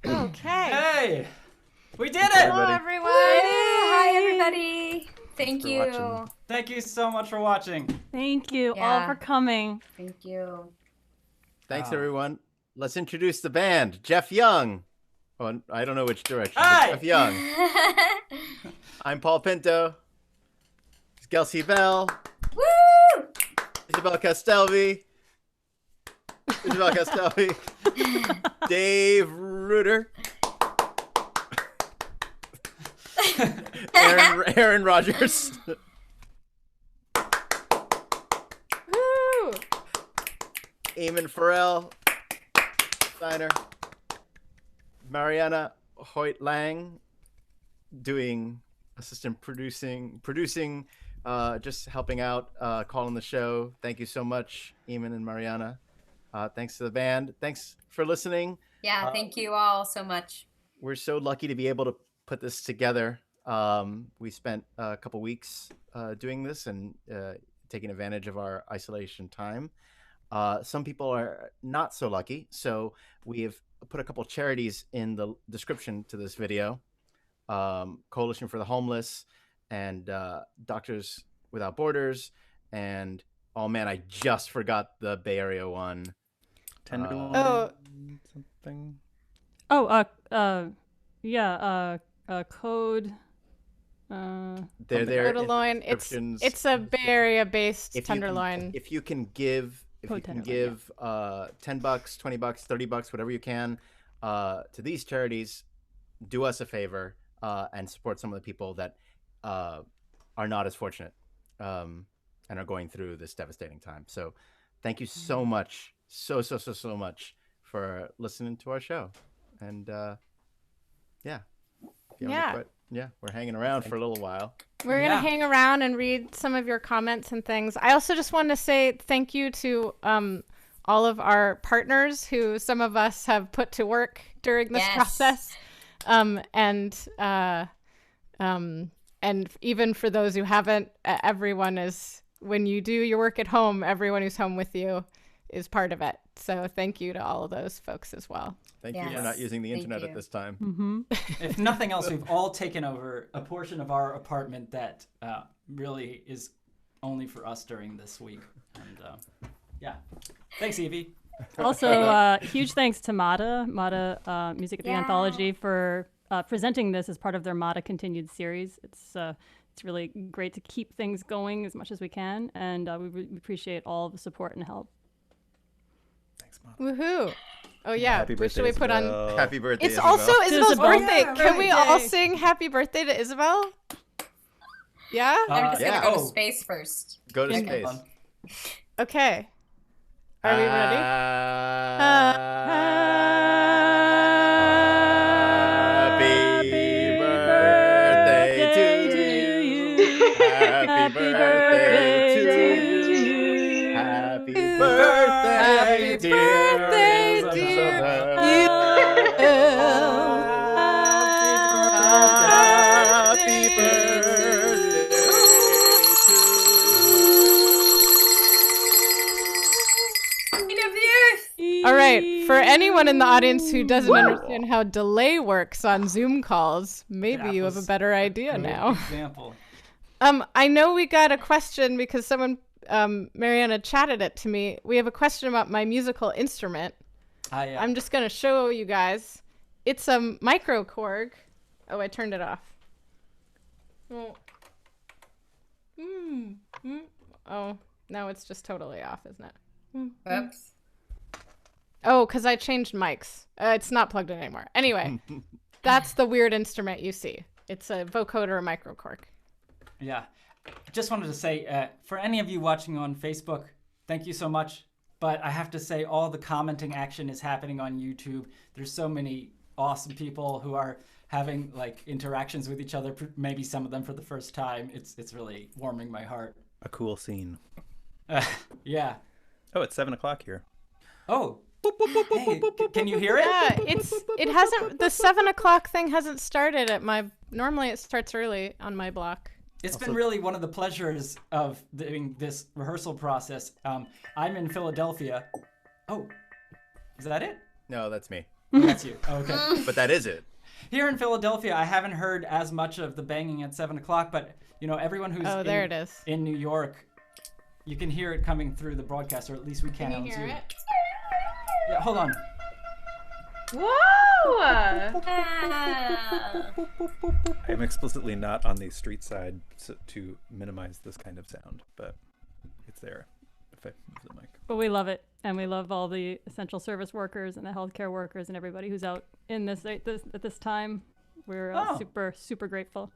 Okay. Hey, we did it! Hello, everyone. Hi, everybody. Thank for you. watching. Thank you so much for watching. Thank you all Yeah. for coming. Thank you. Thanks, everyone. Let's introduce the band. Jeff Young. Oh, I don't know which direction. but Hi! Jeff Young. I'm Paul Pinto. It's Gelsey Bell. Woo! Isabel Castellvi. Isabel Castellvi. Dave Reuter. Erin Rogers. Woo! Eamonn Farrell. Steiner. Marianna Hoitt-Lange, doing assistant producing, just helping out, calling the show. Thank you so much, Eamonn and Marianna. Thanks to the band. Thanks for listening. Yeah, thank you all so much. We're so lucky to be able to put this together. We spent a couple weeks doing this and taking advantage of our isolation time. Some people are not so lucky, so we have put a couple charities in the description to this video. Coalition for the Homeless and Doctors Without Borders, and oh man, I just forgot the Bay Area one. Tenderloin. Something. Oh, code. They're there. Tenderloin. It's a Bay Area based tenderloin. If you can give, $10, $20, $30, whatever you can, to these charities, do us a favor and support some of the people that are are not as fortunate, and are going through this devastating time. So, thank you so much, so much for listening to our show, and yeah, we're hanging around for a little while. We're going to hang around and read some of your comments and things. I also just wanted to say thank you to all of our partners who some of us have put to work during this process. And even for those who haven't, everyone is, when you do your work at home, everyone who's home with you is part of it. So thank you to all of those folks as well. Thank you for not using the internet at this time. Mm-hmm. If nothing else, we've all taken over a portion of our apartment that really is only for us during this week. And thanks, Evie. Also, huge thanks to Mata Music at the Anthology for presenting this as part of their Mata Continued series. It's really great to keep things going as much as we can, and we appreciate all the support and help. Thanks, Mata. Woohoo! Oh yeah, Happy birthday, should we put on? Isabel. Happy birthday! It's Isabel. also Isabel's birthday. Yeah, Can we all sing "Happy Birthday" to Isabel? Yeah. I'm just gonna go to space first. Go to space. Okay. Are we ready? Happy birthday to you. Happy birthday to you. Happy birthday, dear Isabel. Happy birthday to you. All right. For anyone in the audience who doesn't understand how delay works on Zoom calls, maybe you have a better idea now. Example. I know we got a question because someone, Marianna, chatted it to me. We have a question about my musical instrument. I'm just going to show you guys. It's a microkorg. Oh, I turned it off. Oh. Oh, now it's just totally off, isn't it? Oops. Oh, because I changed mics. It's not plugged in anymore. Anyway, that's the weird instrument you see. It's a vocoder microkorg. Yeah. I just wanted to say, for any of you watching on Facebook, thank you so much. But I have to say, all the commenting action is happening on YouTube. There's so many awesome people who are having like interactions with each other, maybe some of them for the first time. It's really warming my heart. A cool scene. Yeah. Oh, it's 7:00 here. Oh. Hey, can you hear it? Yeah, it hasn't, the 7 o'clock thing hasn't started at my, normally it starts early on my block. It's been really one of the pleasures of doing this rehearsal process. I'm in Philadelphia. Oh, is that it? No, that's me. That's you. Oh, okay. But that is it. Here in Philadelphia, I haven't heard as much of the banging at 7 o'clock, but you know, everyone who's there it is. In New York, you can hear it coming through the broadcast, or at least we can Can you on hear Zoom. it? Yeah, hold on. Whoa! I'm explicitly not on the street side to minimize this kind of sound, but it's there if I move the mic. But we love it, and we love all the essential service workers and the healthcare workers and everybody who's out in this at this time. We're super grateful.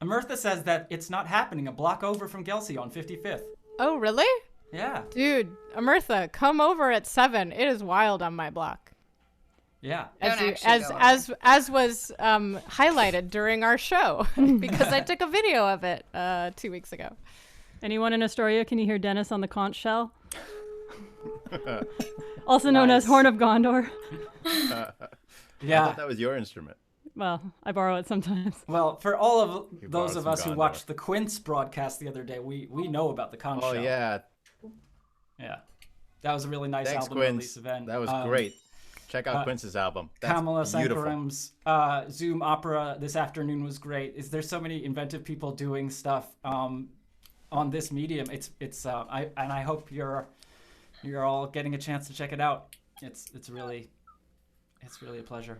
Amirtha says that it's not happening a block over from Gelsey on 55th. Oh, really? Yeah. Dude, Amirtha, come over at 7. It is wild on my block. Yeah. As was highlighted during our show because I took a video of it 2 weeks ago. Anyone in Astoria, can you hear Dennis on the conch shell? Also known as Horn of Gondor. Yeah. I thought that was your instrument. Well, I borrow it sometimes. Well, for all of those of some us who Gondor. watched the Quince broadcast the other day, we know about the conch shell. Oh, yeah. Yeah. That was a really nice Thanks, album Quince. release event. That was great. Check out Quince's album. That's Kamala beautiful. Sankaram's Zoom opera this afternoon was great. There's so many inventive people doing stuff on this medium. I hope you're all getting a chance to check it out. It's really a pleasure.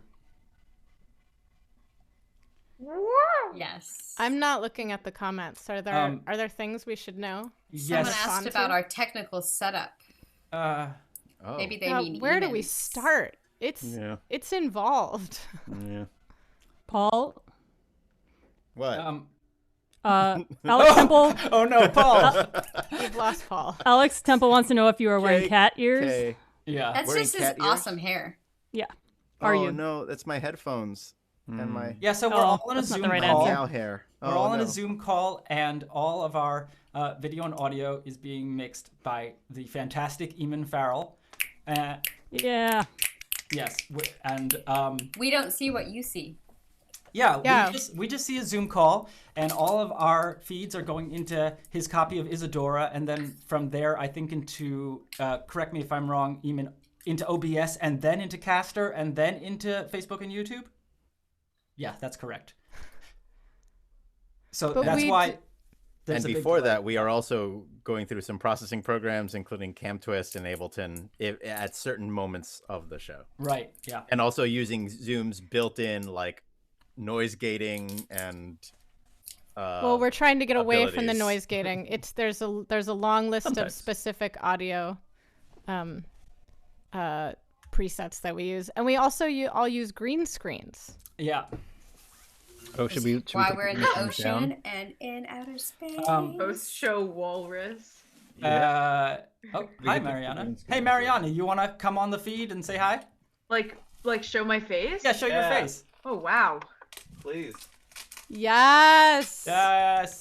Yes. I'm not looking at the comments. Are there things we should know? Yes. Someone asked about our technical setup. Maybe they mean where do Eamonn's. we start? It's involved. Yeah. Paul? What? Alex Temple. Oh no, Paul. We've lost Paul. Alex Temple wants to know if you are wearing cat ears. Okay. Yeah. That's Wearing just his cat ears? awesome hair. Yeah. Are oh you? no, that's my headphones and my Yeah, so we're Oh, all on a that's not Zoom the right call. answer. meow hair. We're Oh, all on no. a Zoom call, and all of our video and audio is being mixed by the fantastic Eamonn Farrell. Yeah. Yes, and We don't see what you see. Yeah. we just see a Zoom call, and all of our feeds are going into his copy of Isadora, and then from there, I think into correct me if I'm wrong, Eamonn, into OBS, and then into Caster, and then into Facebook and YouTube. Yeah, that's correct. So But that's we why. d- there's And a big before delay. that, we are also going through some processing programs, including CamTwist and Ableton, at certain moments of the show. Right. Yeah. And also using Zoom's built-in like noise gating and. Well, we're trying to get away from the abilities. noise gating. There's a long list of Sometimes. specific audio presets that we use, and we also all use green screens. Yeah. Oh, should we? Why we're in the turn this down? ocean and in outer space. Post show walrus. Oh, We hi, can put the Marianna. green screen Hey, as Marianna, you want to come on the feed and say hi? Like show my face? Yeah, show your Yeah. face. Oh wow. Please. Yes. Yes.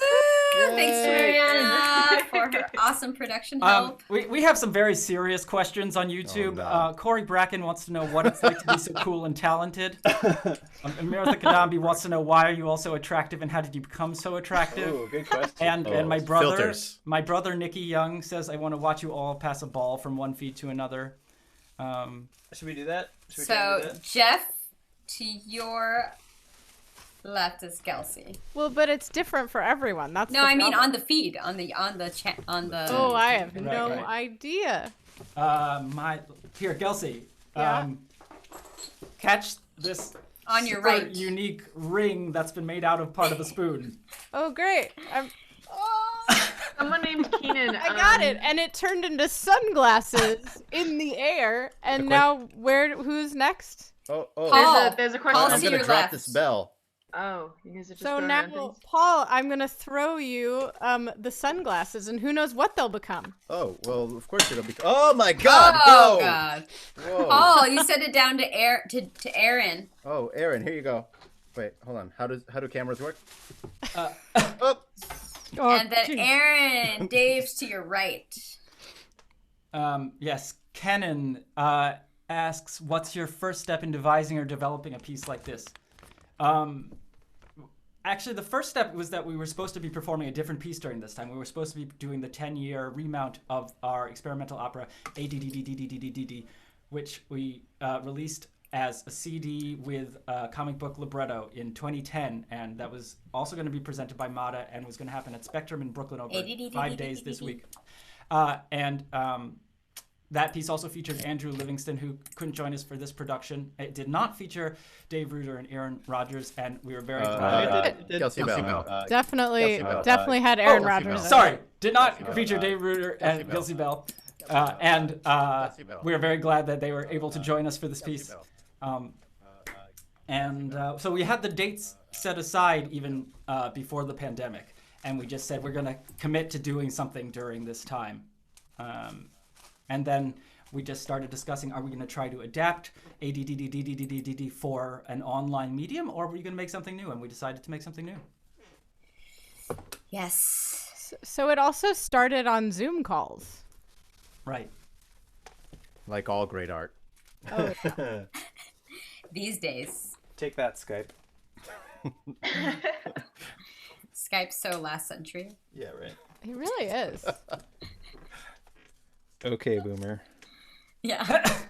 Thanks to Marianna for her awesome production help. We have some very serious questions on YouTube. Oh, no. Corey Bracken wants to know what it's like to be so cool and talented. Mirtha Kadambi wants to know why are you all so attractive and how did you become so attractive? Oh, good question. And my brother, filters. Nicky Young says I want to watch you all pass a ball from one feed to another. Should we do that? Should we try to do So that? Jeff, to your left is Gelsey. Well, but it's different for everyone. That's No, the I mean problem. on the feed, on the chat, on the. Oh, I have Right, no right. idea. Here, Gelsey. Yeah? Catch this On your super right. unique ring that's been made out of part of a spoon. Oh, great. Someone named Keenan. I got it, and it turned into sunglasses in the air. And The now, who's next? Oh, Paul. There's a question. Paul, I'm to gonna your drop left. this bell. Oh, you guys are just So throwing now, around things. Paul, I'm gonna throw you the sunglasses, and who knows what they'll become. Oh well, of course it'll be. Oh my God! Oh Whoa! God! Whoa! Oh, you sent it down to Erin. Oh, Erin, here you go. Wait, hold on. How do cameras work? Oh, And then geez. Erin, Dave's to your right. Yes, Kenan asks, what's your first step in devising or developing a piece like this? Actually, the first step was that we were supposed to be performing a different piece during this time. We were supposed to be doing the 10-year remount of our experimental opera, ADDDDDDD, which we released as a CD with a comic book libretto in 2010, and that was also going to be presented by Mata and was going to happen at Spectrum in Brooklyn over 5 days this week. That piece also featured Andrew Livingston, who couldn't join us for this production. It did not feature Dave Reuter and Aaron Rodgers, and we were very glad. Kelsey Bell. Definitely, Kelsey Bell. definitely had Aaron Kelsey Rodgers. Bell. Sorry, did not feature Dave Reuter and Bell. Gelsey Bell. Bell. We are very glad that they were able to join us for this piece. So we had the dates set aside even before the pandemic, and we just said we're going to commit to doing something during this time. And then we just started discussing, are we going to try to adapt ADDDDDDD for an online medium, or are we going to make something new? And we decided to make something new. Yes. So it also started on Zoom calls. Right. Like all great art. Oh, These days, Take that, Skype. Skype's so last century. Yeah, right. it really is. Okay, Boomer. Yeah.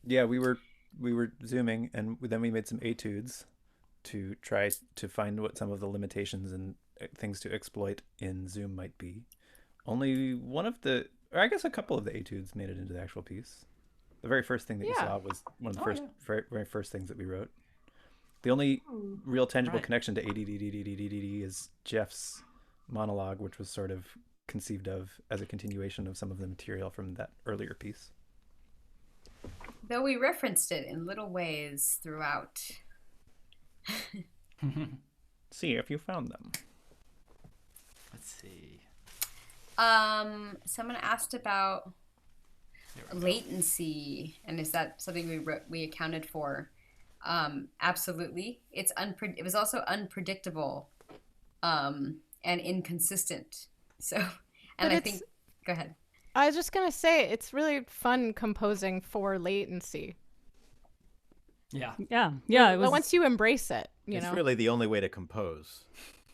Yeah, we were zooming, and then we made some etudes to try to find what some of the limitations and things to exploit in Zoom might be. Only one of the, or I guess a couple of the etudes made it into the actual piece. The very first thing that you Yeah. saw was one of the very first things that we wrote. The only real tangible Right. connection to ADDDDDDD is Jeff's monologue, which was sort of conceived of as a continuation of some of the material from that earlier piece. Though we referenced it in little ways throughout. see if you found them. Let's see. Someone asked about latency latencycy, and is that something we accounted for? Absolutely. It was also unpredictable, and inconsistent. So, and I think, go ahead. I was just gonna say it's really fun composing for latency. Yeah. Yeah. It was. But once you embrace it, It's really the only way to compose,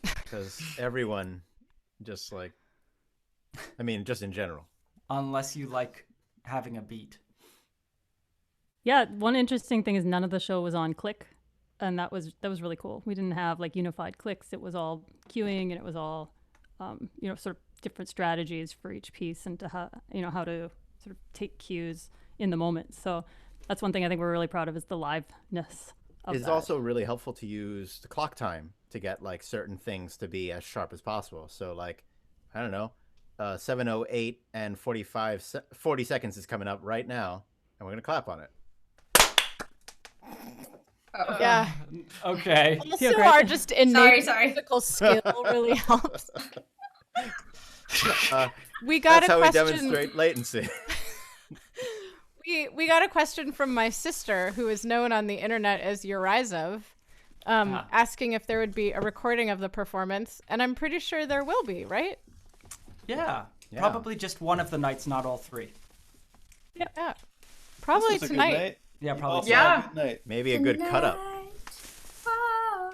because everyone just like, I mean, just in general. Unless you like having a beat. Yeah, one interesting thing is none of the show was on click, and that was really cool. We didn't have like unified clicks. It was all queuing, and it was all, sort of different strategies for each piece, and to how to sort of take cues in the moment. So that's one thing I think we're really proud of is the liveness of It's that. also really helpful to use the clock time to get like certain things to be as sharp as possible. So like, I don't know, 7:08 and 40 seconds is coming up right now, and we're gonna clap on it. Yeah. Okay. Also, our just innate Sorry. physical skill really helps. We got That's a how question. we demonstrate latency. We got a question from my sister, who is known on the internet as Urizov, asking if there would be a recording of the performance, and I'm pretty sure there will be, right? Yeah. Probably just one of the nights, not all three. Yeah. Probably tonight. Yeah, probably. Yeah. Good night. Maybe a good cut up.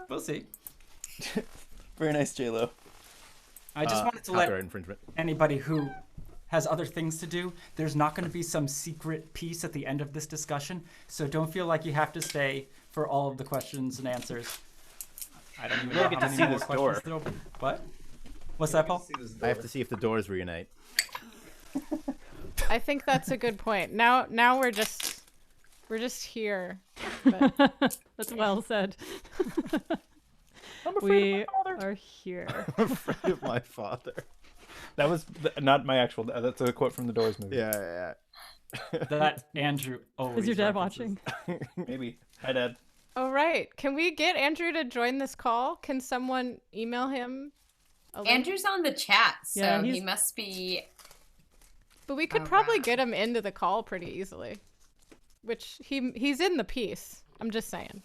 We'll see. Very nice, J-Lo. I just wanted to Copyright let infringement. anybody who has other things to do, there's not going to be some secret piece at the end of this discussion, so don't feel like you have to stay for all of the questions and answers. I don't even know get how to many see more this questions door. there will be. What? What's that, Paul? I have to see if the doors reunite. I think that's a good point. Now we're just here. But That's well said. I'm afraid We of my father. are here. I'm afraid of my father. That was not my actual. That's a quote from the Doors movie. Yeah. That Andrew always Is your dad references. watching? Maybe. Hi, Dad. oh right, can we get Andrew to join this call? Can someone email him? a link? Andrew's on the chat, so Yeah, he he's- must be. But we could Oh, probably wow. get him into the call pretty easily. Which he's in the piece. I'm just saying.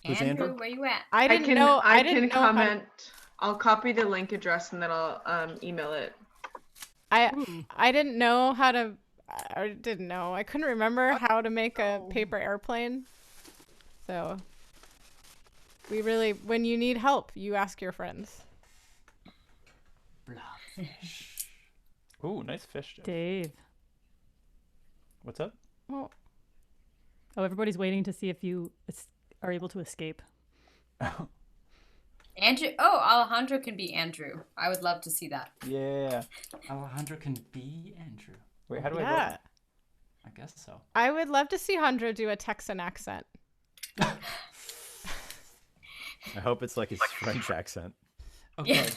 Who's Andrew, Andrew? where you at? I didn't can know. I didn't can know how to- comment. I'll copy the link address and then I'll email it. I didn't know how to. I didn't know. I couldn't remember how to make a paper airplane. So we really, when you need help, you ask your friends. Ooh, nice fish. Jeff. Dave. What's up? Well, Oh, everybody's waiting to see if you are able to escape. Andrew. Oh, Alejandro can be Andrew. I would love to see that. Yeah. Alejandro can be Andrew. Wait, how do I yeah. vote? I guess so. I would love to see Handro do a Texan accent. I hope it's like his French accent. Okay.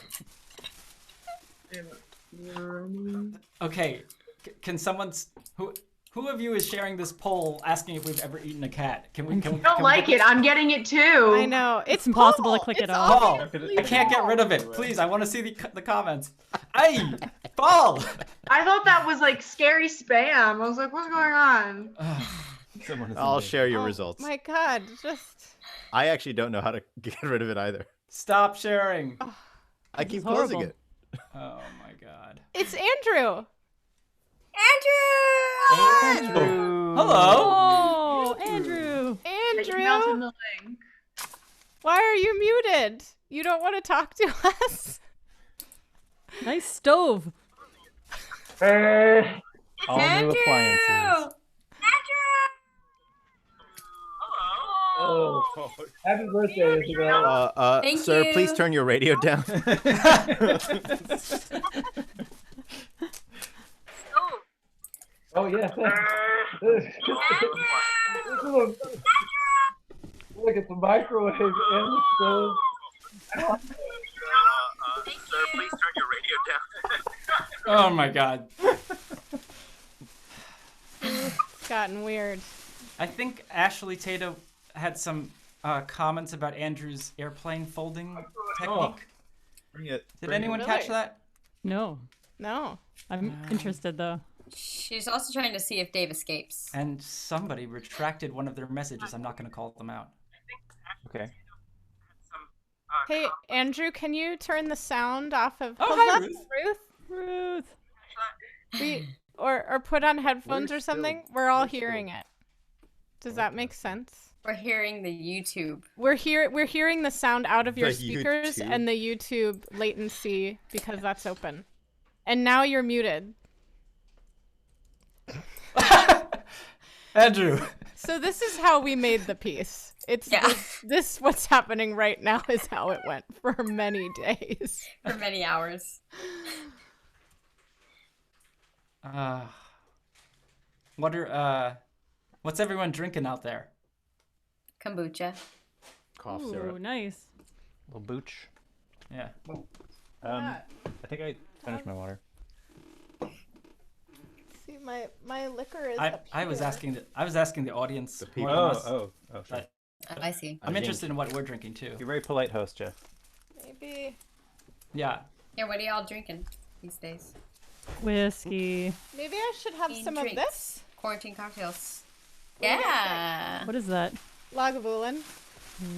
Okay. Can someone who of you is sharing this poll asking if we've ever eaten a cat? Can we? I don't like it. I'm getting it too. I know. It's impossible to Paul. click It's it off. Paul, I can't get rid of it. Please, I want to see the comments. Hey, Paul. I thought that was like scary spam. I was like, what's going on? Someone is I'll in share your Oh, results. My God, just I actually don't know how to get rid of it either. Stop sharing. I keep is closing horrible. it. Oh my God. it's Andrew. Andrew! Hello. Oh, Andrew. I emailed him Andrew, the link. why are you muted? You don't want to talk to us? Nice stove. All new Andrew! appliances. Oh, Happy birthday, Isabel. Thank Sir, you. please turn your radio down. Oh, yeah. Look at the microwave and the stove. sir, please turn your radio down. Oh my God. It's gotten weird. I think Ashley Tato had some comments about Andrew's airplane folding technique. Bring it. Did anyone catch that? No. No. I'm interested though. She's also trying to see if Dave escapes. And somebody retracted one of their messages. I'm not going to call them out. Okay. Hey, Andrew, can you turn the sound off of... Oh, Hold hi, up, Ruth. Ruth. Or put on headphones We're or something? still- We're all we're still- hearing it. Does that make sense? We're hearing the YouTube. We're hearing the sound out of your The speakers YouTube. and the YouTube latency because that's open. And now you're muted. Andrew. So this is how we made the piece. It's this what's happening right now is how it went for many days. For many hours. What's everyone drinking out there? Kombucha. Cough Ooh, syrup. nice. Little booch. Yeah. I think I finished my water. See, my liquor is up I was here. asking the audience. people. more than us, Sure. but I see. I'm interested in what we're drinking too. You're a very polite host, Jeff. Maybe. Yeah. Yeah, what are y'all drinking these days? Whiskey. Maybe I should have Main some drinks. of this. Quarantine cocktails. What do you Yeah. What is that? Lagavulin.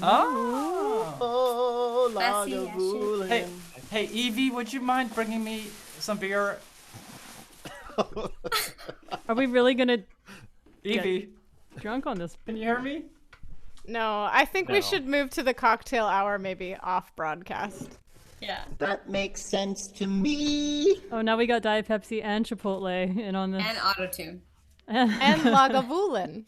Oh. Oh, Classy as Lagavulin. Hey, Evie, would you mind bringing me some beer? Are we really gonna Evie, drunk on this? can you hear me? No, I think we No. should move to the cocktail hour maybe off broadcast. Yeah. That makes sense to me. Oh, now we got Diet Pepsi and Chipotle in on this. And autotune. And Lagavulin.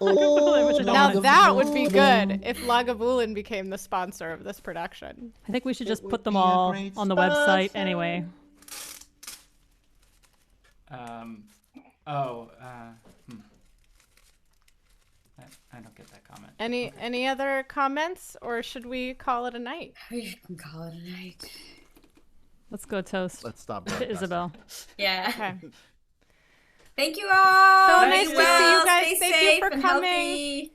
Oh, which I don't Now like. that would be good if Lagavulin became the sponsor of this production. I think we should just would put them be a all great on the website sponsor. anyway. I don't get that comment. Any other comments, or should we call it a night? We can call it a night. Let's go toast Let's stop. to broadcasting. Isabel. Yeah. Okay. Thank you all. So Be nice to see you well, guys. stay Thank you safe for and coming. healthy.